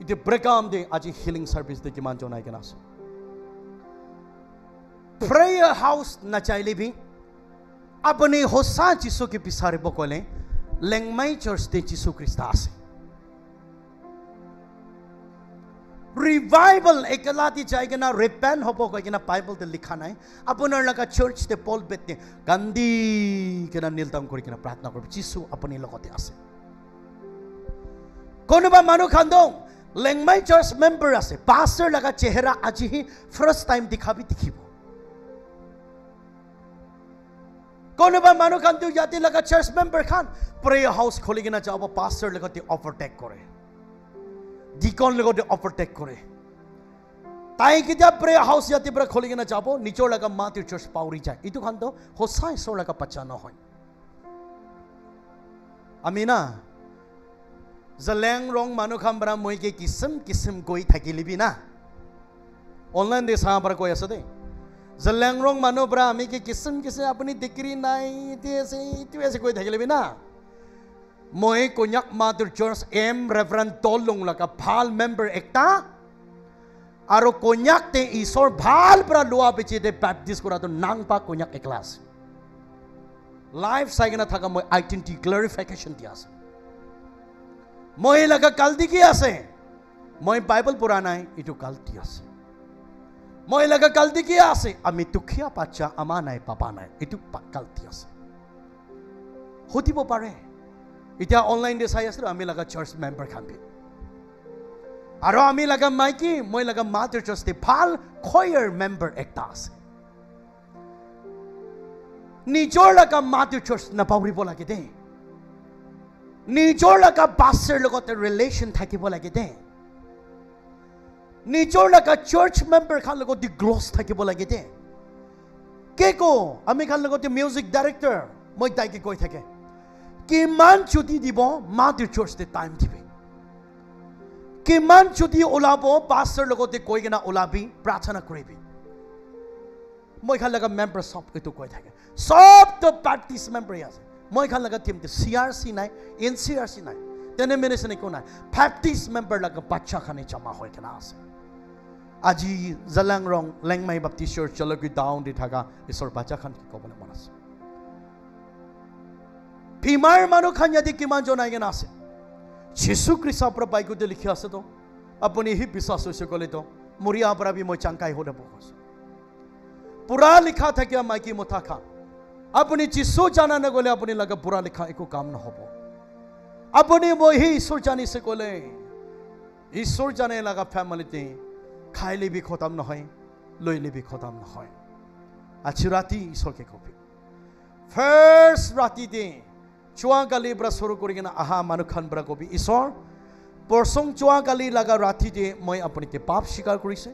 ite breakam de aji healing service de ki man jonai ke nas prayer house na chaile bhi apne hosa jisu ke pisare bokole Lengmai Church de Jisu Krista ase revival ekalati jaigena repent hobo koigena Bible te likha nai apunar laga church te Paul betne gandhi kena niltam kori kena pratna korbe Jisu apuni logote ase konoba manu khando Lengmai Church member ase pastor laga chehra aji hi first time dikhabi dikhibo কোনোবা মানুহ কান্তি জাতি লগা church member খান prayer হাউস খুলি কিনা যাব পাস্টার লগতে overtake করে Deacon লগতে ওভারটেক করে তাই কিটা প্রেয়ার হাউস জাতি পৰা খুলি কিনা যাব নিচৰ লগা মাটিৰ চাৰ্চ পাউৰি যায় ইটো খান তো হোসাই সৰ লগা পাচা নহয় আমি না জলেং ৰং মানুহ খাম বৰা মই কি কিসম কিসম গৈ থাকিলিবি না অনলাইন দে সাহ পৰা কৈ আছে দে Zaleng rong manu bra ami ke kisam apni dikri nai itu ase koi thakile na moi konyak matur church m reverend tolung laka phal member ekta aro konyak te isor bhal pra lua bichi de baptist kora to nang pa konyak eklas life saigena thaka moi identity clarification ti ase moi laga kaldi ki ase moi bible pura nai itu kalti ase মই লাগা কালতি কি আছে আমি দুখিয়া বাচ্চা আমা নাই papa নাই এটু কালতি আছে হতিব পারে এটা অনলাইন দে চাই আছে আমি লাগা চার্চ মেম্বার খানবি আর আমি লাগা মাইকি মই লাগা মাদার চার্চ তে ভাল খয়ার মেম্বার একটা আছে নিজর লাগা মাদার চার্চ না পাউরিব লাগে দে নিজর লাগা বাসের লগতে রিলেশন থাকিব লাগে দে নিজৰ লগা চাৰ্চ মেম্বাৰ খান লগতে গ্লছ থাকিব লাগে দে কেকো আমি খান লগতে মিউজিক ডাইৰেক্টৰ মই তাইকে কৈ থাকে কিমান ছুটি দিব মাদাৰ চাৰ্চতে টাইম দিবে কিমান ছুটি ওলাব পাষ্টৰ লগতে কৈ কিনা ওলাবি প্ৰাৰ্থনা কৰিবি মই খান লগা মেম্বাৰ সব এইটো কৈ থাকে সব তো পাৰ্টিস মেম্বাৰ আছে মই খান লগা টিম CRC নাই NCRC নাই denomination ko na baptist member laga bacha khane jama hoy kana ase aji zalang rong lengmai baptist church chalogi down di thaga isor bacha khan ki kobole manas bimar manu khan yadi kiman jonai gena ase jesu christ apra bai ko de likhi ase to अपनी ही विश्वास होइसे कले तो मुरिया पर भी मैं चांकाई हो रहा पूरा लिखा था क्या माइकी मुथा खा अपनी जिसो जाना न गोले अपनी लगा पूरा लिखा एको काम न होबो अपनी वो ही ईश्वर जानी से गोले ईश्वर जाने लगा फैमिली ते खाइले भी खत्म न होय लइले भी खत्म न होय आज राति ईश्वर के कपि फर्स्ट राति दे चुआ गाली ब्रा शुरू करिगे ना आहा मानु खान ब्रा कपि ईश्वर परसों चुआ गाली लगा राति दे मैं अपनी ते पाप स्वीकार करिसे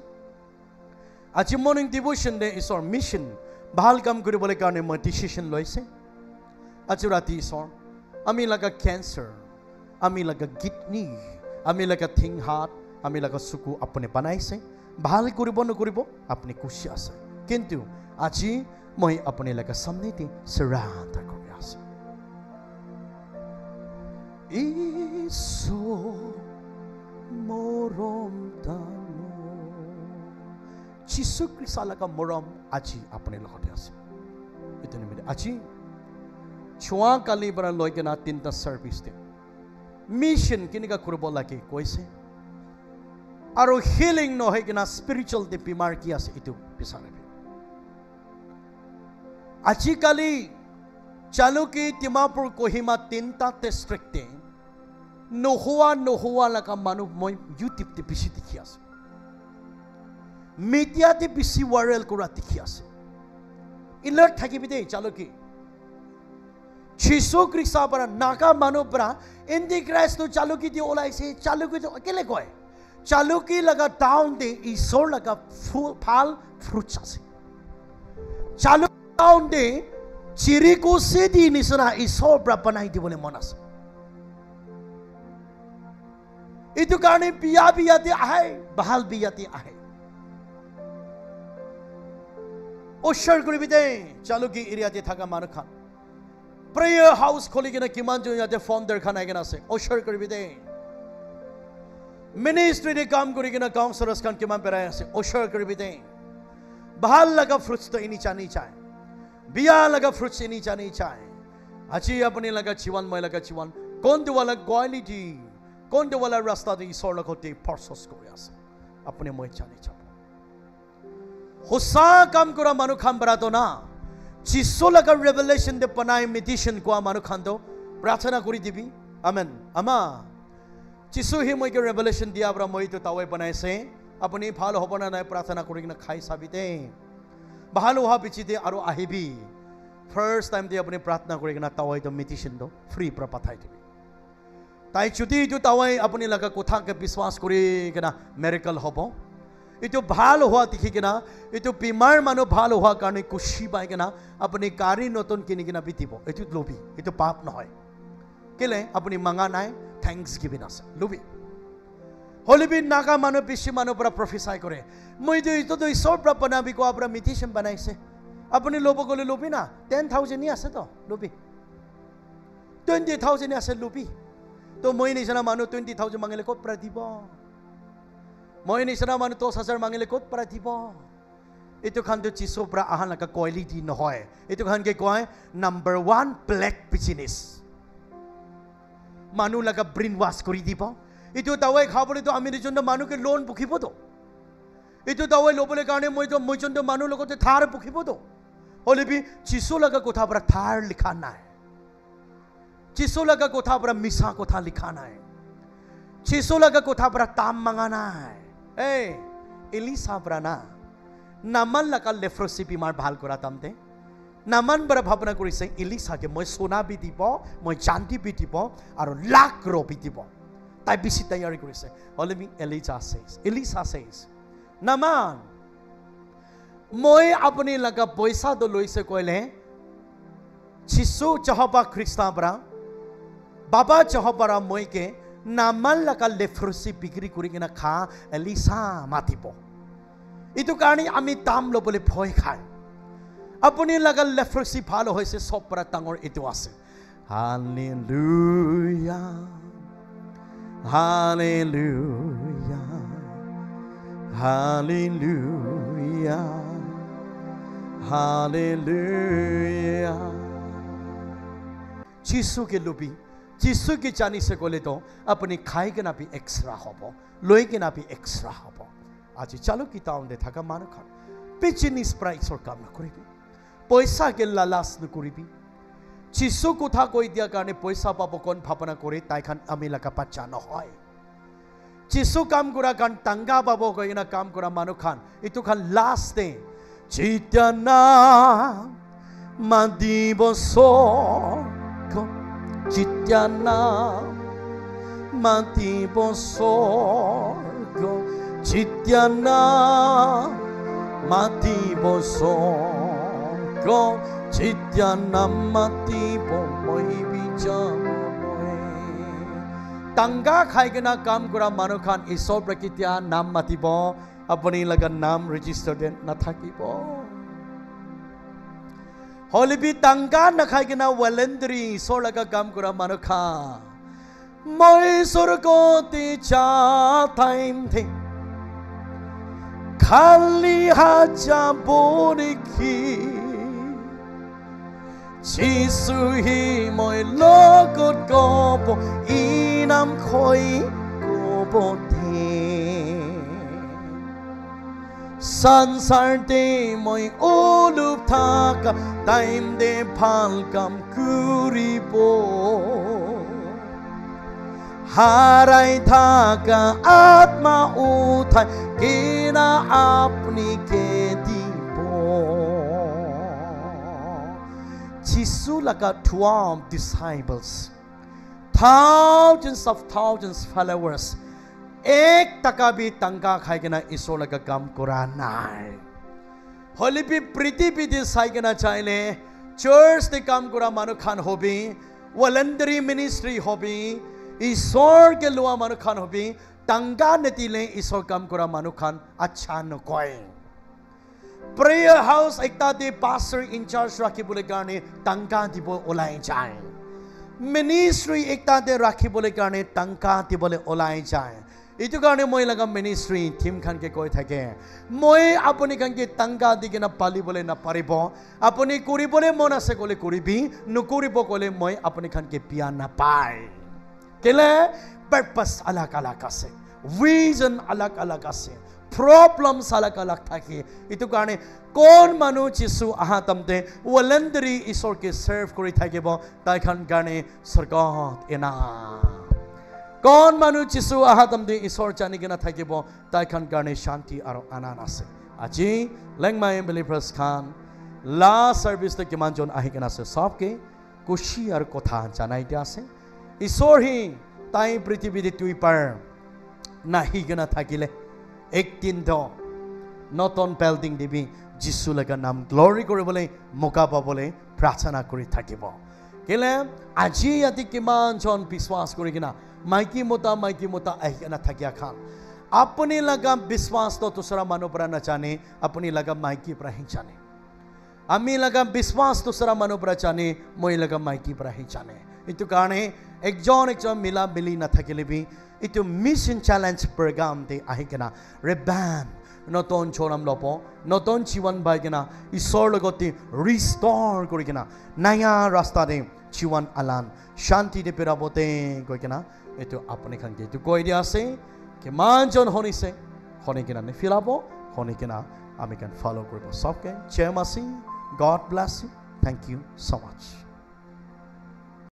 आज मर्निंग डिवोशन दे ईश्वर मिशन ভাল কাম কৰিবলৈ কাৰণে মই ডিসিশন লৈছে আজি ৰাতি ঈশ্বৰ আমি লাগা ক্যান্সাৰ আমি লাগা কিডনি আমি লাগা থিং হাৰ্ট আমি লাগা চকু আপুনি বনাইছে ভাল কৰিব নকৰিব আপুনি খুশি আছে কিন্তু আজি মই আপুনি লাগা সামনেতে সৰান্তা কৰি আছে ঈশ্বৰ মৰম जिसु ख्रिस्टला का मरम আজি अपने लगते आसे इतने मिले আজি छुआ काली बरा लयके ना तीनटा सर्विस दे मिशन किनिका करब लागे কৈছে আৰু হিলিং নহয় কিনা স্পিৰিচুৱেল দে বিমাৰ কি আছে ইটো বিচাৰে আজি কালি চালুকি তিমাপুৰ কোহিমা তিনটা ডিস্ট্ৰিক্টে নোহোৱা লাগা মানুহ মই ইউটিউব তে বেছি দেখি আছে media te bisi viral kura dekhi ase alert thakibi de chalo ki Jesus Christ bara naga manu bara antichrist to chalo ki de olaise chalo ki to akele koy chalo ki laga down de isor laga phal fruits ase chalo down de chiri ko sedi nisana isor bra banai di bole mon ase itu karone biya de ahe bahal biya de ahe Osher करिबि दे चालू की area दे थाका मानु Khan prayer house खोली के ना किमान जो याते founder खाना के ना से ओशर करिबि दे मिनिस्ट्री दे काम करी के ना काउंसलर्स खान किमान पेराया से ओशर करिबि दे बहाल लगा फ्रूट्स तो इनी चानी चाहे बिया लगा फ्रूट्स इनी चानी चाहे अच्छी अपने लगा जीवन में लगा जीवन कौन दे वाला क्वालिटी कौन दे वाला रास्ता दे ईश्वर लगते परसोस कोया से अपने में चानी चाहे होसा काम करा मानु खान बरा तो ना जिसो लगा रेवलेशन दे पनाई मेडिटेशन को मानु खान तो प्रार्थना करी दिबी आमेन अमा जिसो ही मैं के रेवलेशन दिया बरा मैं तो तावे बनाए से अपनी भाल होबना ना प्रार्थना करी ना खाई साबिते भाल हुआ बिची दे आरो आहिबी फर्स्ट टाइम दे अपनी प्रार्थना करी ना तावे तो मेडिटेशन दो फ्री प्र पथाई दिबी ताई चुती जो तावे अपनी लगा कोथा के विश्वास करी के ना मिरेकल होबो इतो भाल हुआ देखी के ना इतो बीमार मानो भाल हुआ कारण खुशी पाए के ना अपनी कारी नतन किनी के ना बीतीबो इतो लोभी इतो पाप न होय केले अपनी मंगा नाय थैंक्स गिविंग आसे लोभी होलिबी नागा मानो बिशी मानो पर प्रोफेसाई करे মই जो इतो तो ईश्वर पर बनाबी को आपरा मेडिटेशन बनाइसे अपनी लोभ कोले लोभी ना 10,000 नि आसे तो लोभी 20,000 नि आसे लोभी तो মই निजना मानो 20,000 मांगले को प्रतिबो মই নিছনা মানুহ 10,000 মাঙিলে ক'ত পৰা দিব এটো খান তো চিসো পৰা আহা লাগা কোৱালিটি নহয় এটো খান কে কয় নাম্বাৰ 1 ব্লেক বিজনেস মানুহ লাগা ব্ৰেন ওয়াশ কৰি দিব এটো দাৱাই খাবলৈ তো আমি নিজন মানুহকে লোন বুকিব তো এটো দাৱাই লবলৈ কাৰণে মই জন মানুহ লগতে থাৰ বুকিব তো হলিবি চিসো লাগা কথা পৰা থাৰ লিখা নাই চিসো লাগা কথা পৰা মিছা কথা লিখা নাই চিসো লাগা কথা পৰা তাম মাঙা নাই এলিসা ব্রানা নামান লাকা লেফ্রসি বিমার ভাল করা তামতে নামান বড় ভাবনা করিছে এলিসাকে মই সোনা বি দিব মই চান্দি বি দিব আর লাখ রবি দিব তাই বেশি তৈয়ারি করিছে অলমি এলিসা সেস নামান মই আপনি লাগা পয়সা তো লইছে কইলে যিশু চাহবা খ্রিস্টা বরা বাবা চাহবারা মইকে নামান লাকা লেফ্রসি বিক্রি করি কিনা খা এলিসা মাতিব ইটো কারণে আমি দাম লবলে ভয় খাই আপনি লাগা লেফ্রসি ভালো হয়েছে সব পৰা ডাঙৰ এটো আছে হালেলুয়া হালেলুয়া হালেলুয়া হালেলুয়া যিশু के लोभी যিছু কি জানিছে ক'লে তো আপুনি খাই কিনা বি এক্সট্ৰা হ'ব লৈ কিনা বি এক্সট্ৰা হ'ব আজি চালো কি টাউনতে থকা মানুহখন বিজনেছ প্ৰাইচৰ কাম নকৰিবি পইচা কে লালাচ নকৰিবি যিছু কথা কৈ দিয়া কাৰণে পইচা পাব কোন ভাৱনা কৰি তাইখন আমি লগা বাচ্চা নহয় যিছু কাম কৰা কাৰণ টাংগা পাব কৈ কিনা কাম কৰা মানুহখন এইটো খান লাষ্ট দে যেতিয়া নাম মাতিব স্বৰ্গ যেতিয়া নাম মাতিব স্বৰ্গ যেতিয়া নাম মাতিব স্বৰ্গ যেতিয়া নাম মাতিব মই বিজাম টাংগা খাই কিনা কাম কৰা মানুহখন ঈশ্বৰ প্ৰকৃতিয়া নাম মাতিব আপুনি লগা নাম ৰেজিষ্টাৰ্ড নাথাকিব হলিবি টাংগা নাখাই কিনা ৱালেণ্ডাৰী ঈশ্বৰ লগা কাম কৰা মানুহখন মই স্বৰ্গতে যাম থে খালি হাত যাব দেখি যিছুহি মই লগত ক'ব ইনাম খৈ ক'ব দে সংসাৰতে মই অলপ থাকা টাইম দে ভাল কাম কৰিব হাৰাই থাকা আত্মা উঠাই কিনা আপুনি কে দিব যিছু লগা 12 disciples thousands of thousands followers এক টাকা বি টাংগা খাই কিনা ঈশ্বৰ লগা কাম কৰা নাই হলিবি পৃথিৱীতে চাই কিনা চাইলে চাৰ্চতে কাম কৰা মানুহখন হবি ৱালেণ্ডাৰী মিনিষ্ট্ৰী হবি ঈশ্বৰকে লোৱা মানুহখন হবি টাংগা নেতিলে ঈশ্বৰ কাম কৰা মানুহখন আচ্ছা নকয় প্ৰেয়াৰ হাউচ একটা দে পাষ্টৰ ইনচাৰ্জ ৰাখিবলৈ কাৰণে টাংগা দিব ওলাই যায় মিনিষ্ট্ৰী একটা দে ৰাখিবলৈ কাৰণে টাংগা দিবলৈ ওলাই যায় এইটো কাৰণে মই লগা মিনিষ্ট্ৰী টিম খানকে কৈ থাকে মই আপুনি খানকে টাংগা দি কিনা পালিবলৈ নাপাৰিব আপুনি কৰিবলৈ মন আছে ক'লে কৰিবি নকৰিব ক'লে মই আপুনি খানকে পিয়া নাপায় কেলে পাৰপাছ আলাগ আলাগ আছে ভিজন আলাগ আলাগ আছে problems alag alag থাকে itu কাৰণে কোন মানুহ যিছু আহা তমতে ৱালেণ্ডাৰী ঈশ্বৰকে সাৰ্ভ কৰি থাকিব তাইখন কাৰণে স্বৰ্গত এনা কোন মানুহ যিছু আহা তমতে ঈশ্বৰ জানি কিনা থাকিব তাইখন কাৰণে শান্তি আৰু আনন্দ আছে আজি লেংমাই বিলিভাৰ্ছ খান লাষ্ট সাৰ্ভিসতে কিমানজন আহি কিনা আছে সবকে খুশি আৰু কথা জানাই দিয়া আছে ঈশ্বৰ হি তাই পৃথিৱীতে তুই পাৰ নাহি কিনা থাকিলে একদিন তো নতুন বিল্ডিং দিবি যিছু লগা নাম গ্লোৰি কৰিবলৈ মৌকা পাবলৈ প্ৰাৰ্থনা কৰি থাকিব কেলে আজি ইয়াতে কিমানজন বিশ্বাস কৰি কিনা মাইকী মতা আহি কিনা থাকিয়া খান আপুনি লগা বিশ্বাস তো দুসৰা মানুহ পৰা নাজানে আপুনি লগা মাইকী পৰা হি জানে আমি লগা বিশ্বাস দুসৰা মানুহ পৰা জানে মই লগা মাইকী পৰা হি জানে এইটো কাৰণে একজন মিলা মিলি নাথাকিলে B itu mission challenge program de ahikena reban নতুন চৰম লপ নতুন জীবন পাই কিনা ঈশ্বৰ লগতে ৰিষ্টৰ কৰি কিনা নয়া ৰাস্তা দে জীবন আলান শান্তি দে পেৰাবতে গৈ কিনা এটো আপুনি খানকে এটো কৈ দিয়া আছে কিমানজন শুনিছে শুনি কিনা নিফিলাব শুনি কিনা আমি কান ফলো কৰিব সবকে জয় মাসি God bless you thank you so mass